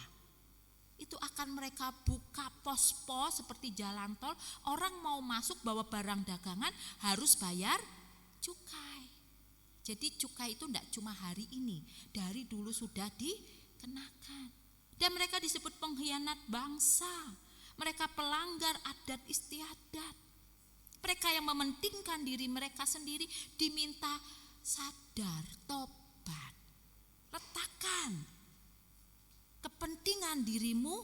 itu akan mereka buka pos-pos seperti jalan tol. Orang mau masuk bawa barang dagangan harus bayar cukai. Jadi cukai itu tidak cuma hari ini, dari dulu sudah dikenakan. Dan mereka disebut pengkhianat bangsa. Mereka pelanggar adat istiadat. Mereka yang mementingkan diri mereka sendiri diminta sadar, tobat. Letakkan kepentingan dirimu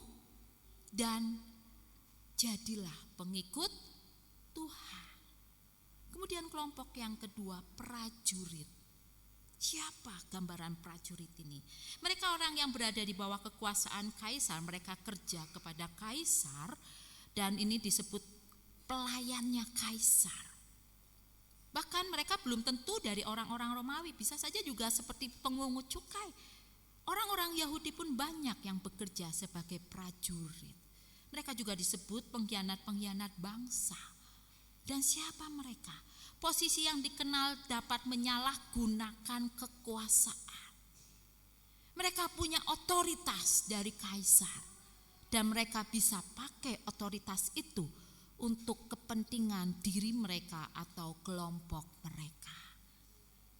dan jadilah pengikut Tuhan. Kemudian kelompok yang kedua, prajurit. Siapa gambaran prajurit ini? Mereka orang yang berada di bawah kekuasaan kaisar, mereka kerja kepada kaisar dan ini disebut pelayannya kaisar. Bahkan mereka belum tentu dari orang-orang Romawi, bisa saja juga seperti pemungut cukai. Orang-orang Yahudi pun banyak yang bekerja sebagai prajurit. Mereka juga disebut pengkhianat-pengkhianat bangsa. Dan siapa mereka? Posisi yang dikenal dapat menyalahgunakan kekuasaan. Mereka punya otoritas dari kaisar dan mereka bisa pakai otoritas itu untuk kepentingan diri mereka atau kelompok mereka.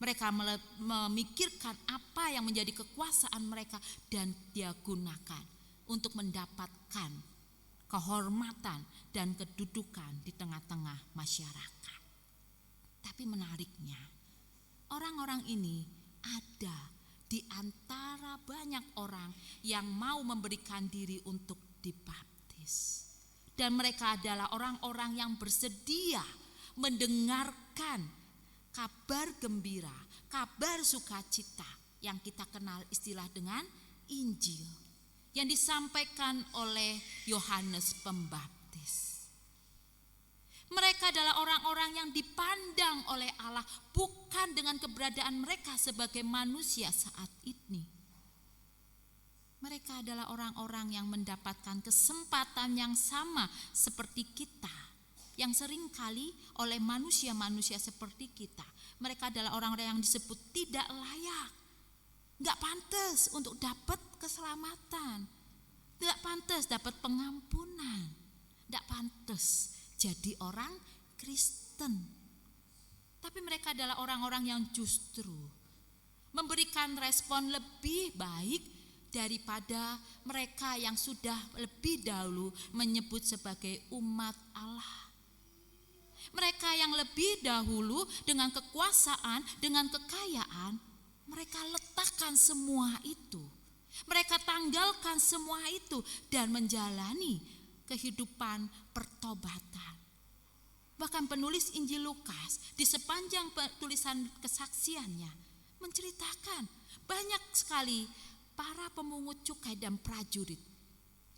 Mereka memikirkan apa yang menjadi kekuasaan mereka dan dia gunakan untuk mendapatkan kehormatan dan kedudukan di tengah-tengah masyarakat. Tapi menariknya, orang-orang ini ada di antara banyak orang yang mau memberikan diri untuk dibaptis. Dan mereka adalah orang-orang yang bersedia mendengarkan kabar gembira, kabar sukacita yang kita kenal istilah dengan Injil yang disampaikan oleh Yohanes Pembaptis. Mereka adalah orang-orang yang dipandang oleh Allah bukan dengan keberadaan mereka sebagai manusia saat ini. Mereka adalah orang-orang yang mendapatkan kesempatan yang sama seperti kita, yang seringkali oleh manusia-manusia seperti kita. Mereka adalah orang-orang yang disebut tidak layak, gak pantas untuk dapat keselamatan, gak pantas dapat pengampunan, gak pantas jadi orang Kristen. Tapi mereka adalah orang-orang yang justru memberikan respon lebih baik daripada mereka yang sudah lebih dahulu menyebut sebagai umat Allah. Mereka yang lebih dahulu dengan kekuasaan, dengan kekayaan, mereka letakkan semua itu. Mereka tanggalkan semua itu dan menjalani kehidupan pertobatan. Bahkan penulis Injil Lukas di sepanjang tulisan kesaksiannya menceritakan banyak sekali para pemungut cukai dan prajurit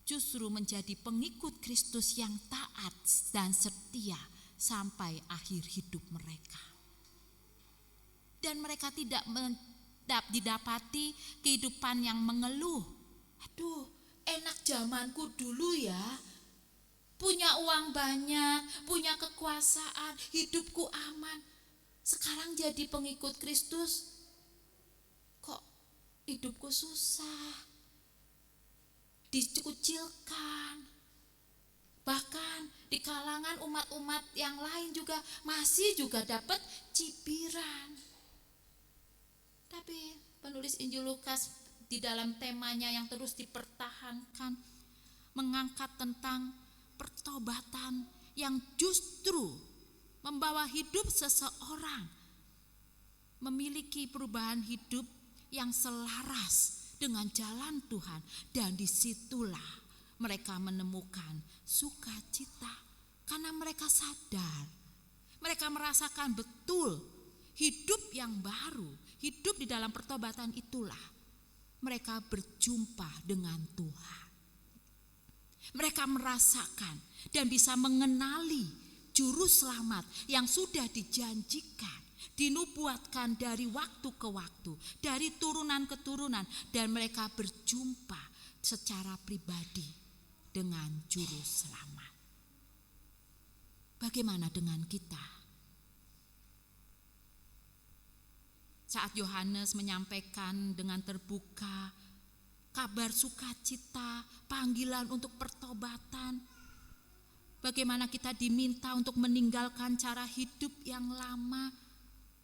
justru menjadi pengikut Kristus yang taat dan setia sampai akhir hidup mereka. Dan mereka tidak didapati kehidupan yang mengeluh. Aduh, enak zamanku dulu ya. Punya uang banyak, punya kekuasaan, hidupku aman. Sekarang jadi pengikut Kristus, kok hidupku susah, dikucilkan. Bahkan di kalangan umat-umat yang lain juga masih juga dapat cibiran. Tapi penulis Injil Lukas di dalam temanya yang terus dipertahankan mengangkat tentang pertobatan yang justru membawa hidup seseorang memiliki perubahan hidup yang selaras dengan jalan Tuhan, dan disitulah mereka menemukan sukacita karena mereka sadar, mereka merasakan betul hidup yang baru, hidup di dalam pertobatan itulah mereka berjumpa dengan Tuhan. Mereka merasakan dan bisa mengenali juru selamat yang sudah dijanjikan, dinubuatkan dari waktu ke waktu, dari turunan ke turunan, dan mereka berjumpa secara pribadi dengan juru selamat. Bagaimana dengan kita? Saat Yohanes menyampaikan dengan terbuka kabar sukacita, panggilan untuk pertobatan, bagaimana kita diminta untuk meninggalkan cara hidup yang lama,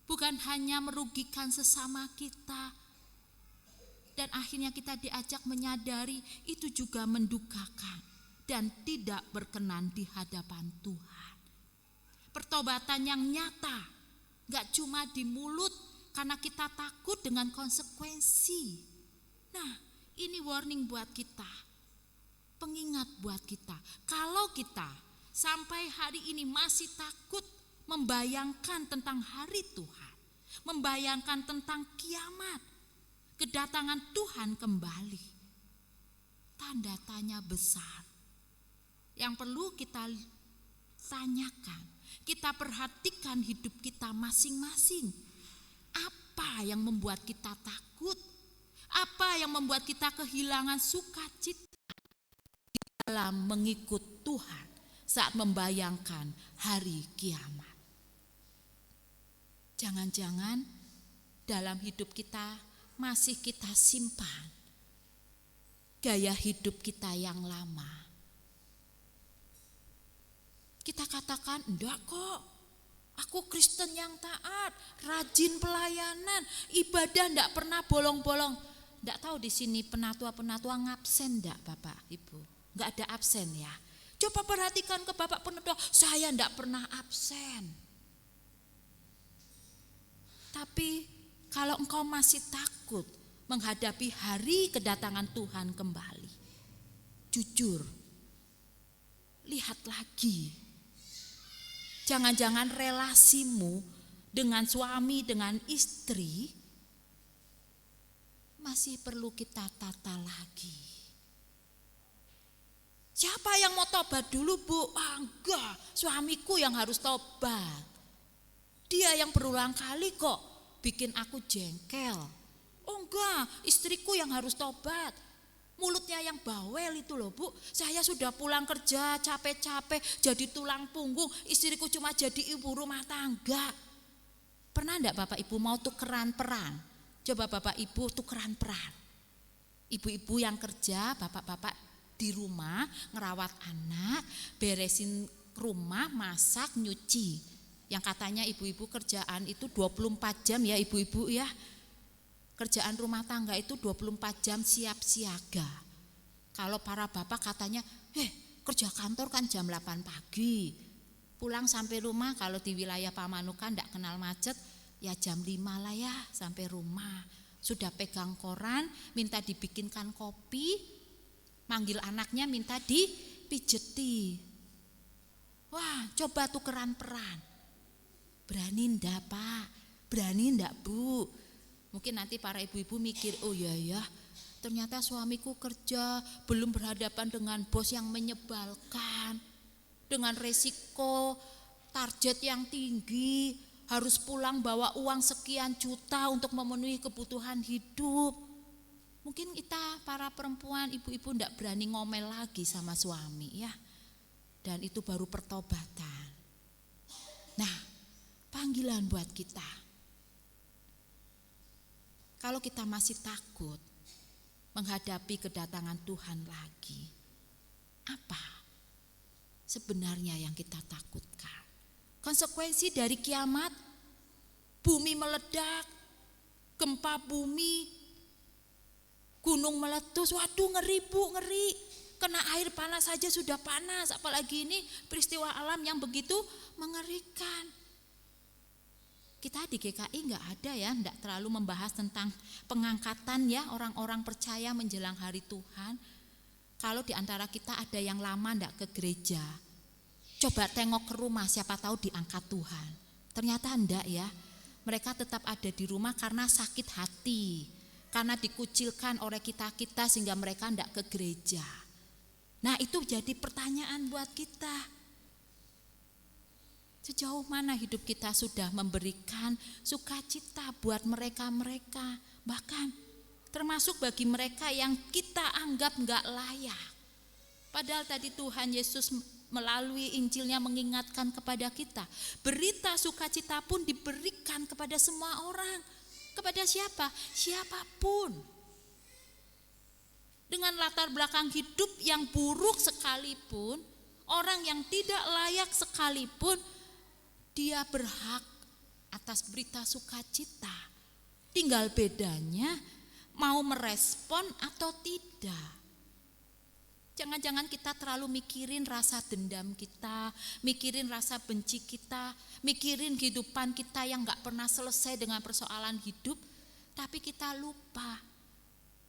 bukan hanya merugikan sesama kita, dan akhirnya kita diajak menyadari itu juga mendukakan dan tidak berkenan di hadapan Tuhan. Pertobatan yang nyata, gak cuma di mulut, karena kita takut dengan konsekuensi. Nah, ini warning buat kita, pengingat buat kita. Kalau kita sampai hari ini masih takut membayangkan tentang hari Tuhan, membayangkan tentang kiamat, kedatangan Tuhan kembali, tanda tanya besar yang perlu kita tanyakan, kita perhatikan hidup kita masing-masing. Apa yang membuat kita takut? Apa yang membuat kita kehilangan sukacita di dalam mengikut Tuhan saat membayangkan hari kiamat? Jangan-jangan dalam hidup kita masih kita simpan gaya hidup kita yang lama. Kita katakan, enggak kok, aku Kristen yang taat, rajin pelayanan, ibadah enggak pernah bolong-bolong. Enggak tahu di sini penatua-penatua ngabsen enggak Bapak Ibu? Enggak ada absen ya. Coba perhatikan ke Bapak penatua, saya enggak pernah absen. Tapi kalau engkau masih takut menghadapi hari kedatangan Tuhan kembali, jujur, lihat lagi. Jangan-jangan relasimu dengan suami, dengan istri masih perlu kita tata lagi. Siapa yang mau tobat dulu, Bu? Enggak, suamiku yang harus tobat. Dia yang berulang kali kok bikin aku jengkel. Oh enggak, istriku yang harus tobat. Mulutnya yang bawel itu loh, Bu. Saya sudah pulang kerja capek-capek jadi tulang punggung, istriku cuma jadi ibu rumah tangga. Pernah enggak Bapak Ibu mau tukeran peran? Coba Bapak Ibu tukeran peran. Ibu-ibu yang kerja, bapak-bapak di rumah ngerawat anak, beresin rumah, masak, nyuci. Yang katanya ibu-ibu kerjaan itu 24 jam ya ibu-ibu ya. Kerjaan rumah tangga itu 24 jam siap siaga. Kalau para bapak katanya, kerja kantor kan jam 8 pagi. Pulang sampai rumah kalau di wilayah Pamanukan enggak kenal macet, ya jam 5 lah ya sampai rumah. Sudah pegang koran, minta dibikinkan kopi, manggil anaknya minta dipijeti. Wah, coba tukeran peran. Berani ndak Pak? Berani ndak Bu? Mungkin nanti para ibu-ibu mikir, oh ya, ternyata suamiku kerja belum berhadapan dengan bos yang menyebalkan, dengan resiko target yang tinggi, harus pulang bawa uang sekian juta untuk memenuhi kebutuhan hidup. Mungkin kita para perempuan, ibu-ibu enggak berani ngomel lagi sama suami ya. Dan itu baru pertobatan. Nah, panggilan buat kita. Kalau kita masih takut menghadapi kedatangan Tuhan lagi, apa sebenarnya yang kita takutkan? Konsekuensi dari kiamat, bumi meledak, gempa bumi, gunung meletus, waduh ngeri Bu, ngeri. Kena air panas saja sudah panas, apalagi ini peristiwa alam yang begitu mengerikan. Kita di GKI enggak ada ya, enggak terlalu membahas tentang pengangkatan ya orang-orang percaya menjelang hari Tuhan. Kalau di antara kita ada yang lama enggak ke gereja, coba tengok ke rumah, siapa tahu diangkat Tuhan. Ternyata enggak ya, mereka tetap ada di rumah karena sakit hati, karena dikucilkan oleh kita-kita sehingga mereka enggak ke gereja. Nah itu jadi pertanyaan buat kita. Sejauh mana hidup kita sudah memberikan sukacita buat mereka-mereka, bahkan termasuk bagi mereka yang kita anggap enggak layak. Padahal tadi Tuhan Yesus melalui Injilnya mengingatkan kepada kita, berita sukacita pun diberikan kepada semua orang. Kepada siapa? Siapapun. Dengan latar belakang hidup yang buruk sekalipun, orang yang tidak layak sekalipun, dia berhak atas berita sukacita. Tinggal bedanya mau merespon atau tidak. Jangan-jangan kita terlalu mikirin rasa dendam kita, mikirin rasa benci kita, mikirin kehidupan kita yang gak pernah selesai dengan persoalan hidup, tapi kita lupa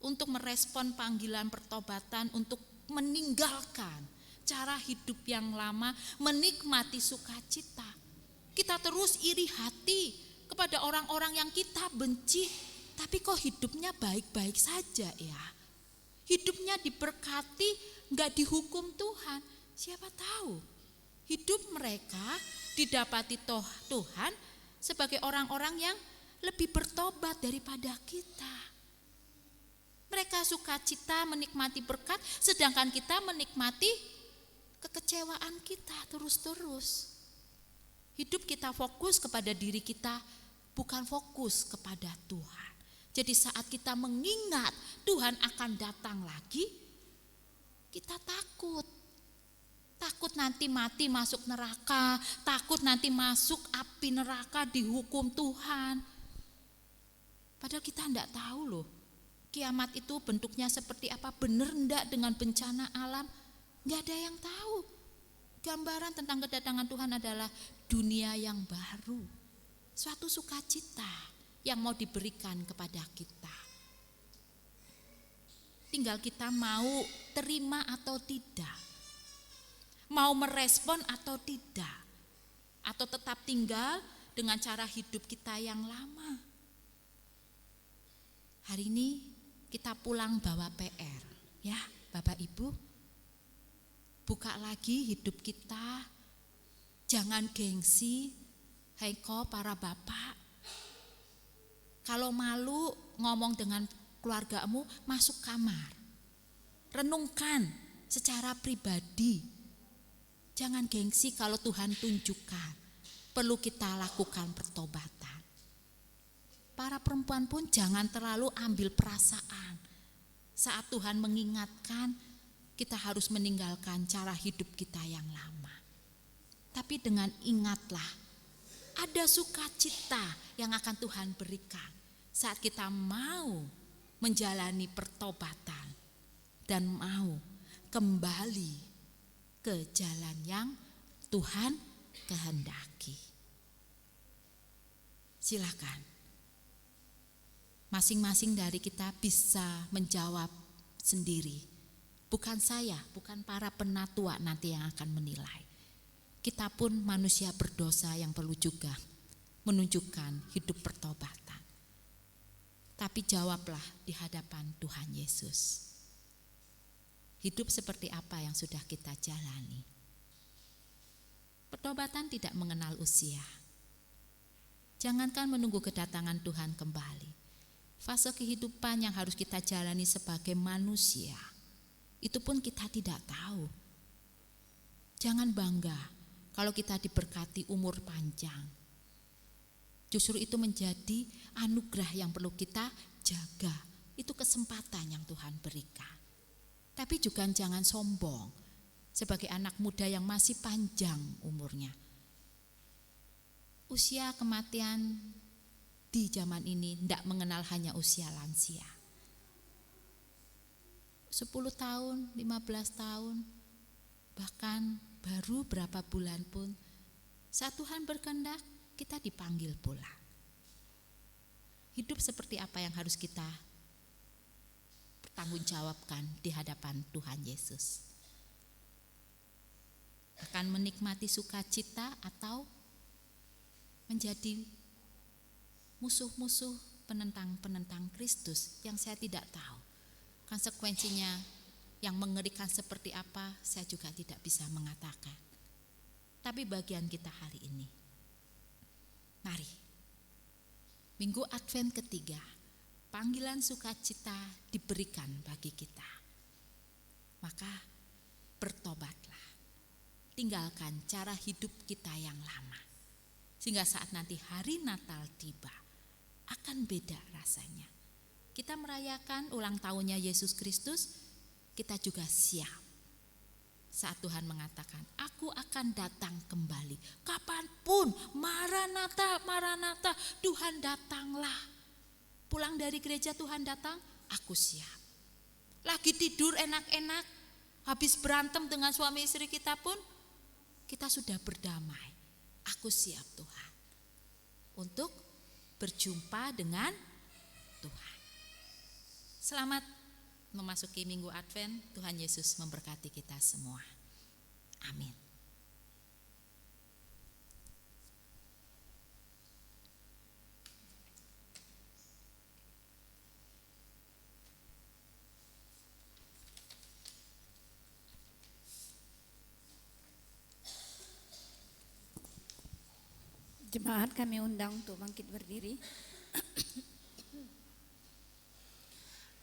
untuk merespon panggilan pertobatan, untuk meninggalkan cara hidup yang lama, menikmati sukacita. Kita terus iri hati kepada orang-orang yang kita benci, tapi kok hidupnya baik-baik saja ya. Hidupnya diberkati, gak dihukum Tuhan. Siapa tahu hidup mereka didapati Tuhan sebagai orang-orang yang lebih bertobat daripada kita. Mereka sukacita menikmati berkat, sedangkan kita menikmati kekecewaan kita terus-terus. Hidup kita fokus kepada diri kita, bukan fokus kepada Tuhan. Jadi saat kita mengingat Tuhan akan datang lagi, kita takut. Takut nanti mati masuk neraka, takut nanti masuk api neraka dihukum Tuhan. Padahal kita enggak tahu loh, kiamat itu bentuknya seperti apa, benar enggak dengan bencana alam, enggak ada yang tahu. Gambaran tentang kedatangan Tuhan adalah dunia yang baru, suatu sukacita yang mau diberikan kepada kita. Tinggal kita mau terima atau tidak, mau merespon atau tidak, atau tetap tinggal dengan cara hidup kita yang lama. Hari ini kita pulang bawa PR, ya Bapak Ibu. Buka lagi hidup kita, jangan gengsi, hai kau para bapak. Kalau malu ngomong dengan keluargamu, masuk kamar. Renungkan secara pribadi. Jangan gengsi kalau Tuhan tunjukkan. Perlu kita lakukan pertobatan. Para perempuan pun jangan terlalu ambil perasaan. Saat Tuhan mengingatkan, kita harus meninggalkan cara hidup kita yang lama. Tapi dengan ingatlah, ada sukacita yang akan Tuhan berikan saat kita mau menjalani pertobatan dan mau kembali ke jalan yang Tuhan kehendaki. Silakan. Masing-masing dari kita bisa menjawab sendiri. Bukan saya, bukan para penatua nanti yang akan menilai. Kita pun manusia berdosa yang perlu juga menunjukkan hidup pertobatan. Tapi jawablah di hadapan Tuhan Yesus. Hidup seperti apa yang sudah kita jalani? Pertobatan tidak mengenal usia. Jangankan menunggu kedatangan Tuhan kembali. Fase kehidupan yang harus kita jalani sebagai manusia, itu pun kita tidak tahu. Jangan bangga kalau kita diberkati umur panjang. Justru itu menjadi anugerah yang perlu kita jaga. Itu kesempatan yang Tuhan berikan. Tapi juga jangan sombong sebagai anak muda yang masih panjang umurnya. Usia kematian di zaman ini tidak mengenal hanya usia lansia. 10 tahun, 15 tahun, bahkan baru berapa bulan pun, saat Tuhan berkehendak, kita dipanggil pulang. Hidup seperti apa yang harus kita pertanggungjawabkan di hadapan Tuhan Yesus? Akan menikmati sukacita atau menjadi musuh-musuh penentang-penentang Kristus yang saya tidak tahu. Konsekuensinya yang mengerikan seperti apa saya juga tidak bisa mengatakan. Tapi bagian kita hari ini, mari, Minggu Advent ketiga, panggilan sukacita diberikan bagi kita. Maka bertobatlah, tinggalkan cara hidup kita yang lama, sehingga saat nanti hari Natal tiba, akan beda rasanya. Kita merayakan ulang tahunnya Yesus Kristus, kita juga siap. Saat Tuhan mengatakan, aku akan datang kembali. Kapanpun, Maranatha, Maranatha, Tuhan datanglah. Pulang dari gereja Tuhan datang, aku siap. Lagi tidur enak-enak, habis berantem dengan suami istri kita pun, kita sudah berdamai. Aku siap Tuhan, untuk berjumpa dengan Tuhan. Selamat memasuki Minggu Advent. Tuhan Yesus memberkati kita semua. Amin. Jemaat kami undang untuk bangkit berdiri.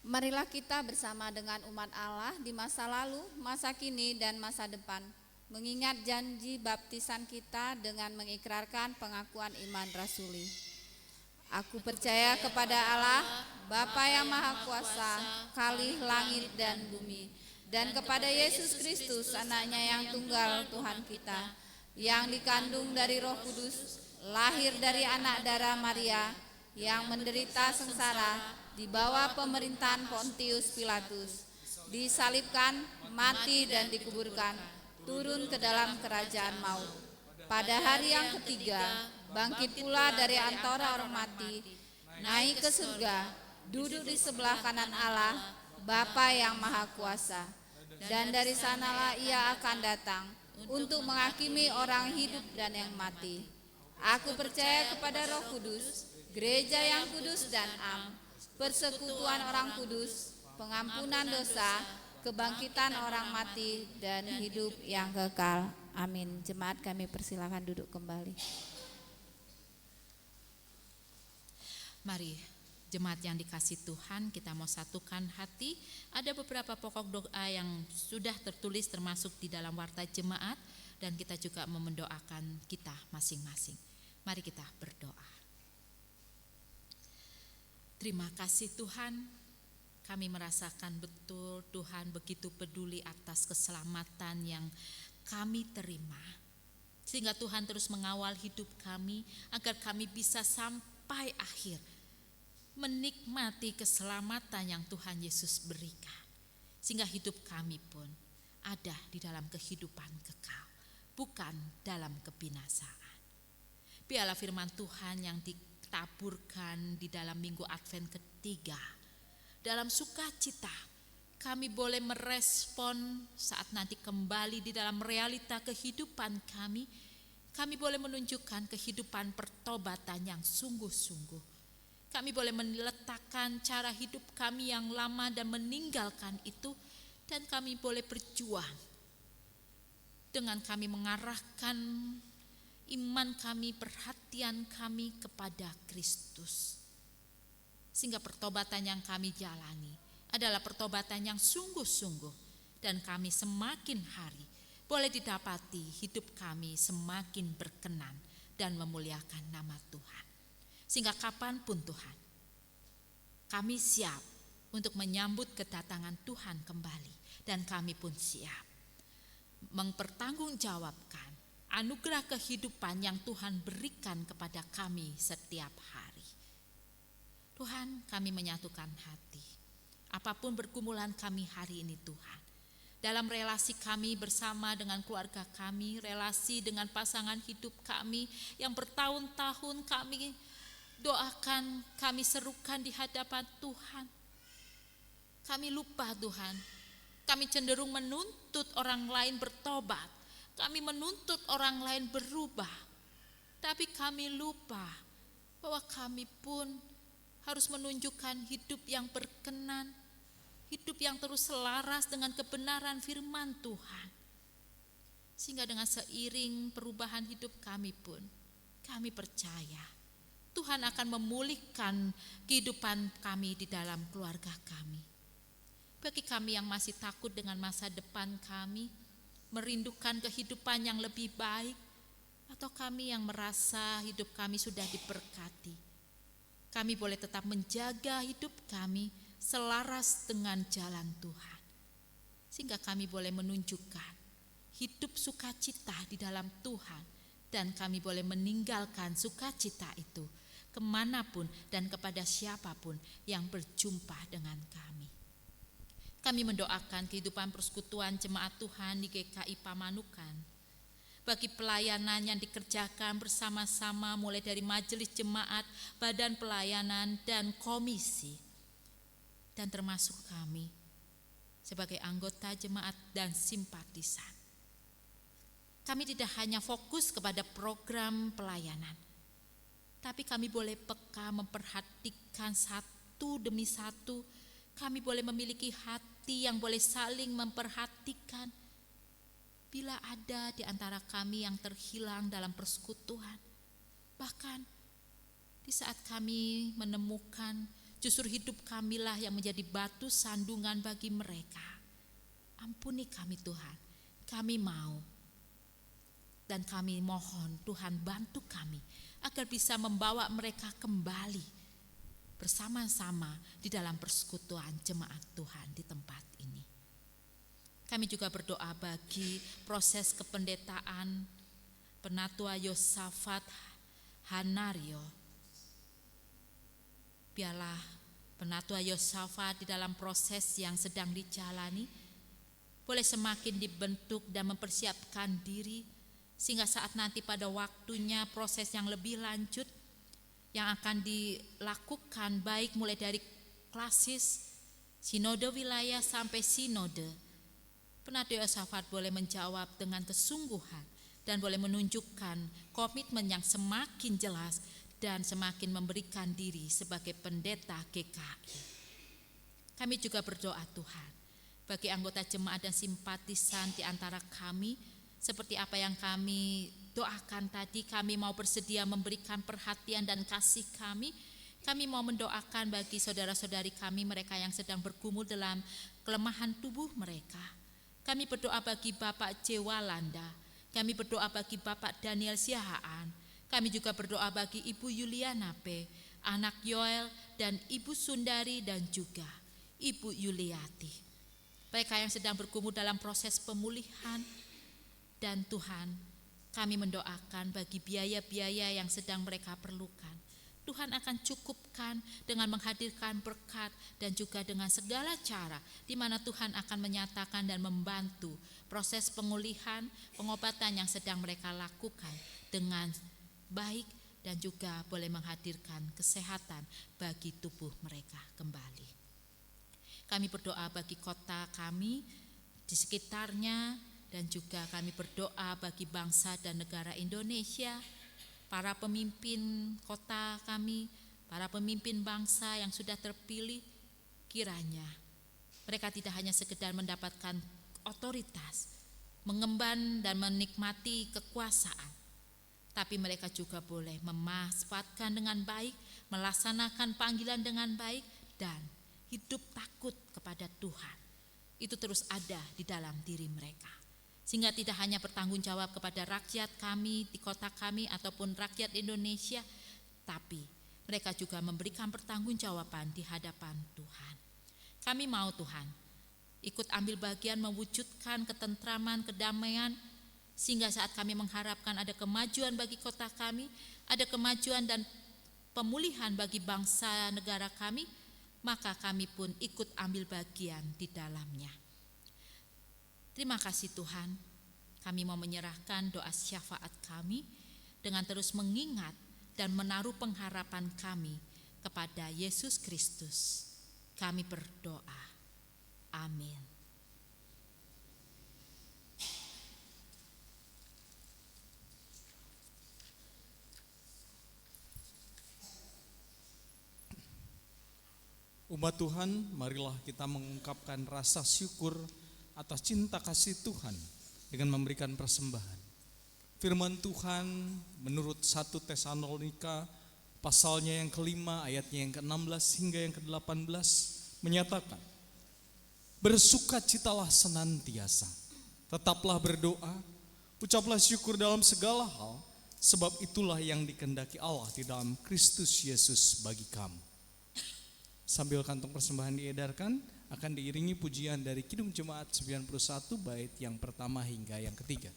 Marilah kita bersama dengan umat Allah di masa lalu, masa kini, dan masa depan, mengingat janji baptisan kita dengan mengikrarkan pengakuan iman rasuli. Aku percaya kepada Allah, Bapa yang Maha Kuasa, Khalih langit dan bumi, dan kepada Yesus Kristus, anaknya yang tunggal Tuhan kita, yang dikandung dari Roh Kudus, lahir dari anak darah Maria, yang menderita sengsara di bawah pemerintahan Pontius Pilatus, disalibkan, mati dan dikuburkan, turun ke dalam kerajaan maut. Pada hari yang ketiga, bangkit pula dari antara orang mati, naik ke surga, duduk di sebelah kanan Allah, Bapa yang Maha Kuasa. Dan dari sanalah ia akan datang untuk menghakimi orang hidup dan yang mati. Aku percaya kepada Roh Kudus, gereja yang kudus dan am, persekutuan orang kudus, pengampunan dosa, kebangkitan orang mati, dan hidup yang kekal. Amin. Jemaat kami persilakan duduk kembali. Mari jemaat yang dikasih Tuhan, kita mau satukan hati. Ada beberapa pokok doa yang sudah tertulis termasuk di dalam warta jemaat, dan kita juga mau mendoakan kita masing-masing. Mari kita berdoa. Terima kasih Tuhan, kami merasakan betul Tuhan begitu peduli atas keselamatan yang kami terima. Sehingga Tuhan terus mengawal hidup kami agar kami bisa sampai akhir menikmati keselamatan yang Tuhan Yesus berikan. Sehingga hidup kami pun ada di dalam kehidupan kekal, bukan dalam kebinasaan. Biarlah firman Tuhan yang ditaburkan di dalam Minggu Advent ketiga, dalam sukacita kami boleh merespon saat nanti kembali di dalam realita kehidupan kami. Kami boleh menunjukkan kehidupan pertobatan yang sungguh-sungguh. Kami boleh meletakkan cara hidup kami yang lama dan meninggalkan itu, dan kami boleh berjuang dengan kami mengarahkan iman kami, perhatian kami kepada Kristus. Sehingga pertobatan yang kami jalani adalah pertobatan yang sungguh-sungguh, dan kami semakin hari boleh didapati hidup kami semakin berkenan dan memuliakan nama Tuhan. Sehingga kapanpun Tuhan, kami siap untuk menyambut kedatangan Tuhan kembali, dan kami pun siap mempertanggungjawabkan anugerah kehidupan yang Tuhan berikan kepada kami setiap hari. Tuhan, kami menyatukan hati. Apapun pergumulan kami hari ini Tuhan, dalam relasi kami bersama dengan keluarga kami, relasi dengan pasangan hidup kami yang bertahun-tahun kami doakan, kami serukan di hadapan Tuhan. Kami lupa Tuhan, kami cenderung menuntut orang lain bertobat, kami menuntut orang lain berubah, tapi kami lupa bahwa kami pun harus menunjukkan hidup yang berkenan, hidup yang terus selaras dengan kebenaran firman Tuhan. Sehingga dengan seiring perubahan hidup kami pun, kami percaya Tuhan akan memulihkan kehidupan kami di dalam keluarga kami. Bagi kami yang masih takut dengan masa depan kami, merindukan kehidupan yang lebih baik, atau kami yang merasa hidup kami sudah diberkati, kami boleh tetap menjaga hidup kami selaras dengan jalan Tuhan. Sehingga kami boleh menunjukkan hidup sukacita di dalam Tuhan, dan kami boleh meninggalkan sukacita itu kemanapun dan kepada siapapun yang berjumpa dengan kami. Kami mendoakan kehidupan persekutuan jemaat Tuhan di GKI Pamanukan, bagi pelayanan yang dikerjakan bersama-sama mulai dari majelis jemaat, badan pelayanan, dan komisi, dan termasuk kami sebagai anggota jemaat dan simpatisan. Kami tidak hanya fokus kepada program pelayanan, tapi kami boleh peka memperhatikan satu demi satu. Kami boleh memiliki hati yang boleh saling memperhatikan. Bila ada di antara kami yang terhilang dalam persekutuan, bahkan di saat kami menemukan justru hidup kamilah yang menjadi batu sandungan bagi mereka, ampuni kami Tuhan, kami mau. Dan kami mohon Tuhan bantu kami agar bisa membawa mereka kembali bersama-sama di dalam persekutuan jemaat Tuhan di tempat ini. Kami juga berdoa bagi proses kependetaan Penatua Yosafat Hanario. Biarlah Penatua Yosafat di dalam proses yang sedang dijalani boleh semakin dibentuk dan mempersiapkan diri, sehingga saat nanti pada waktunya proses yang lebih lanjut yang akan dilakukan, baik mulai dari klasis, sinode wilayah sampai sinode, Penatua Yosafat boleh menjawab dengan kesungguhan dan boleh menunjukkan komitmen yang semakin jelas dan semakin memberikan diri sebagai pendeta GKI. Kami juga berdoa Tuhan bagi anggota jemaat dan simpatisan di antara kami. Seperti apa yang kami doakan tadi, kami mau bersedia memberikan perhatian dan kasih kami. Kami mau mendoakan bagi saudara-saudari kami, mereka yang sedang bergumul dalam kelemahan tubuh mereka. Kami berdoa bagi Bapak J. Walanda, kami berdoa bagi Bapak Daniel Siahaan, kami juga berdoa bagi Ibu Yuliana P., anak Yoel, dan Ibu Sundari, dan juga Ibu Yuliati. Mereka yang sedang bergumul dalam proses pemulihan. Dan Tuhan, kami mendoakan bagi biaya-biaya yang sedang mereka perlukan. Tuhan akan cukupkan dengan menghadirkan berkat dan juga dengan segala cara di mana Tuhan akan menyatakan dan membantu proses pemulihan, pengobatan yang sedang mereka lakukan dengan baik, dan juga boleh menghadirkan kesehatan bagi tubuh mereka kembali. Kami berdoa bagi kota kami di sekitarnya, dan juga kami berdoa bagi bangsa dan negara Indonesia, para pemimpin kota kami, para pemimpin bangsa yang sudah terpilih, kiranya mereka tidak hanya sekedar mendapatkan otoritas, mengemban dan menikmati kekuasaan, tapi mereka juga boleh memanfaatkan dengan baik, melaksanakan panggilan dengan baik, dan hidup takut kepada Tuhan. Itu terus ada di dalam diri mereka. Sehingga tidak hanya bertanggung jawab kepada rakyat kami di kota kami ataupun rakyat Indonesia, tapi mereka juga memberikan pertanggungjawaban di hadapan Tuhan. Kami mau Tuhan ikut ambil bagian mewujudkan ketentraman, kedamaian, sehingga saat kami mengharapkan ada kemajuan bagi kota kami, ada kemajuan dan pemulihan bagi bangsa negara kami, maka kami pun ikut ambil bagian di dalamnya. Terima kasih Tuhan, kami mau menyerahkan doa syafaat kami dengan terus mengingat dan menaruh pengharapan kami kepada Yesus Kristus. Kami berdoa. Amin. Umat Tuhan, marilah kita mengungkapkan rasa syukur atas cinta kasih Tuhan dengan memberikan persembahan. Firman Tuhan menurut 1 Tesalonika pasalnya yang kelima ayatnya yang ke-16 hingga yang ke-18 menyatakan, bersukacitalah senantiasa, tetaplah berdoa, ucaplah syukur dalam segala hal, sebab itulah yang dikehendaki Allah di dalam Kristus Yesus bagi kamu. Sambil kantong persembahan diedarkan, akan diiringi pujian dari Kidung Jemaat 91 bait yang pertama hingga yang ketiga.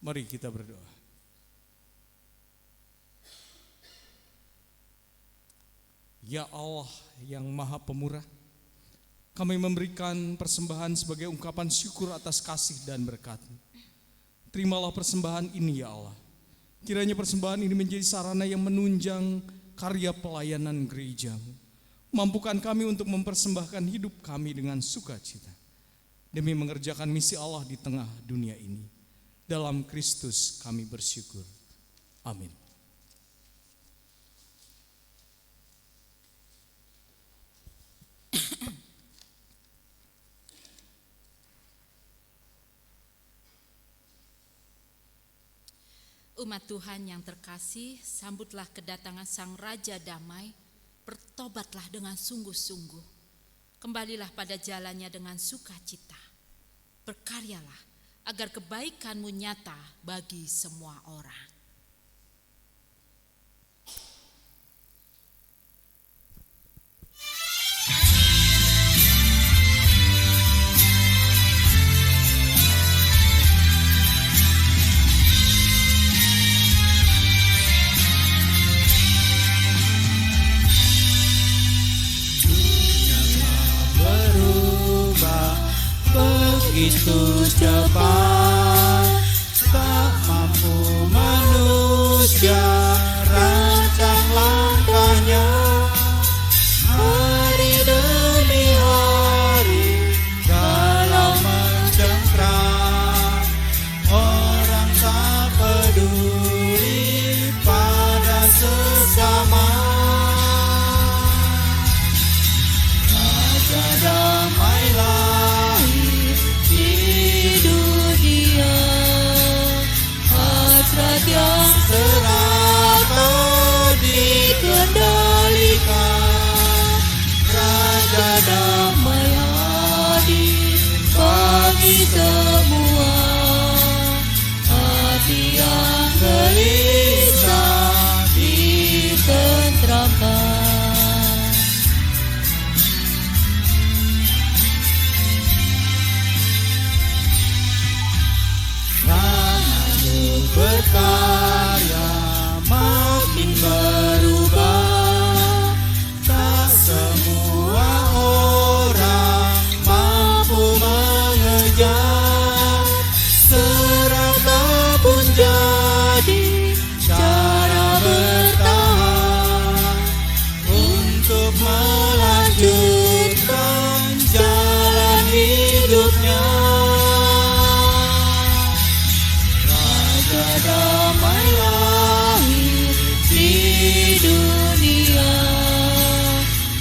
Mari kita berdoa. Ya Allah yang Maha Pemurah, kami memberikan persembahan sebagai ungkapan syukur atas kasih dan berkat-Mu. Terimalah persembahan ini ya Allah. Kiranya persembahan ini menjadi sarana yang menunjang karya pelayanan gereja-Mu. Mampukan kami untuk mempersembahkan hidup kami dengan sukacita demi mengerjakan misi Allah di tengah dunia ini. Dalam Kristus kami bersyukur. Amin. Umat Tuhan yang terkasih, sambutlah kedatangan Sang Raja Damai, bertobatlah dengan sungguh-sungguh, kembalilah pada jalannya dengan sukacita, berkaryalah agar kebaikanmu nyata bagi semua orang. Begitu cepat, tak mampu manusia rancang langkahnya. Hari demi hari galau mencengkram, orang tak peduli pada sesama. Raja damai lahir semua, hati yang gelisah ditenteramkan. Tanganmu berkarya makin berubah, tak semua orang mampu mengejar. Serakah pun jadi cara bertahan untuk melanjutkan jalan hidupnya. Raja damai lahir di dunia,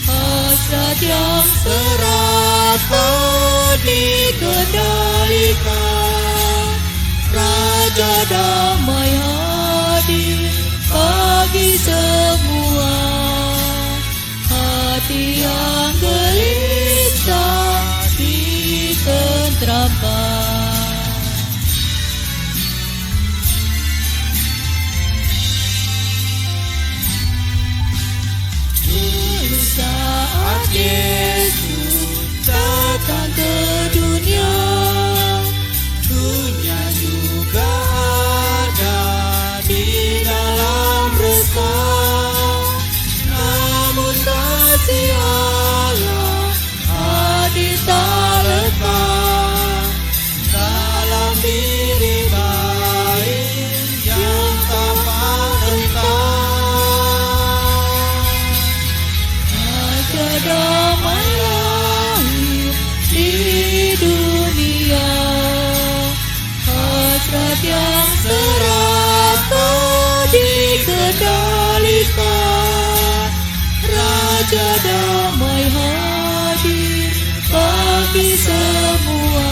hasrat yang serakah dikendalikan. Raja damai hadir bagi semua, hati yang gelisah ditenteramkan. Saat Yesus datang ke dunia, dunia juga ada di dalam resah. Namun kasih Allah hadir tak lekat dalam diri baik yang tanpa henti. Raja damai lahir di dunia, hasrat yang serakah dikendalikan. Raja damai hadir bagi semua,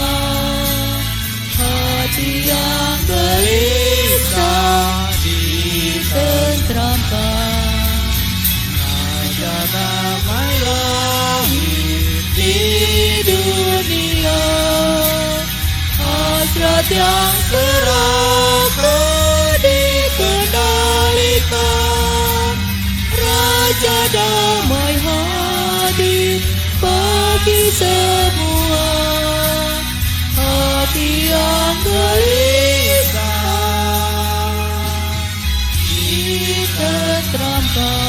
hati yang gelisah ditenteramkan. Raja damai lahir di dunia, hasrat yang serakah dikendalikan. Raja damai hadir bagi semua, hati yang gelisah ditenteramkan.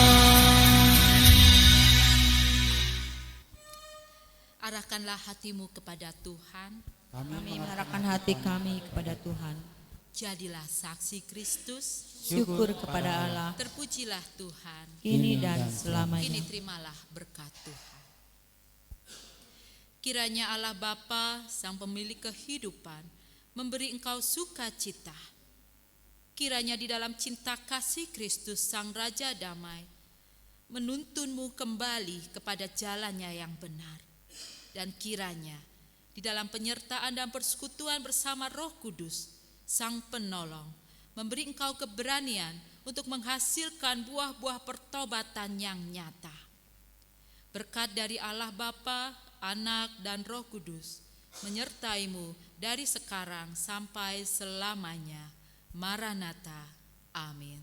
Arahkanlah hatimu kepada Tuhan. Kami mengarahkan hati kami kepada Tuhan. Jadilah saksi Kristus. Syukur kepada Allah, Terpujilah Tuhan. kini dan selamanya. Kini terimalah berkat Tuhan. Kiranya Allah Bapa, Sang Pemilik kehidupan, memberi engkau sukacita. Kiranya di dalam cinta kasih Kristus Sang Raja Damai, menuntunmu kembali kepada jalannya yang benar. Dan kiranya di dalam penyertaan dan persekutuan bersama Roh Kudus, Sang Penolong, memberi engkau keberanian untuk menghasilkan buah-buah pertobatan yang nyata. Berkat dari Allah Bapa, Anak, dan Roh Kudus menyertaimu dari sekarang sampai selamanya. Maranatha. Amin.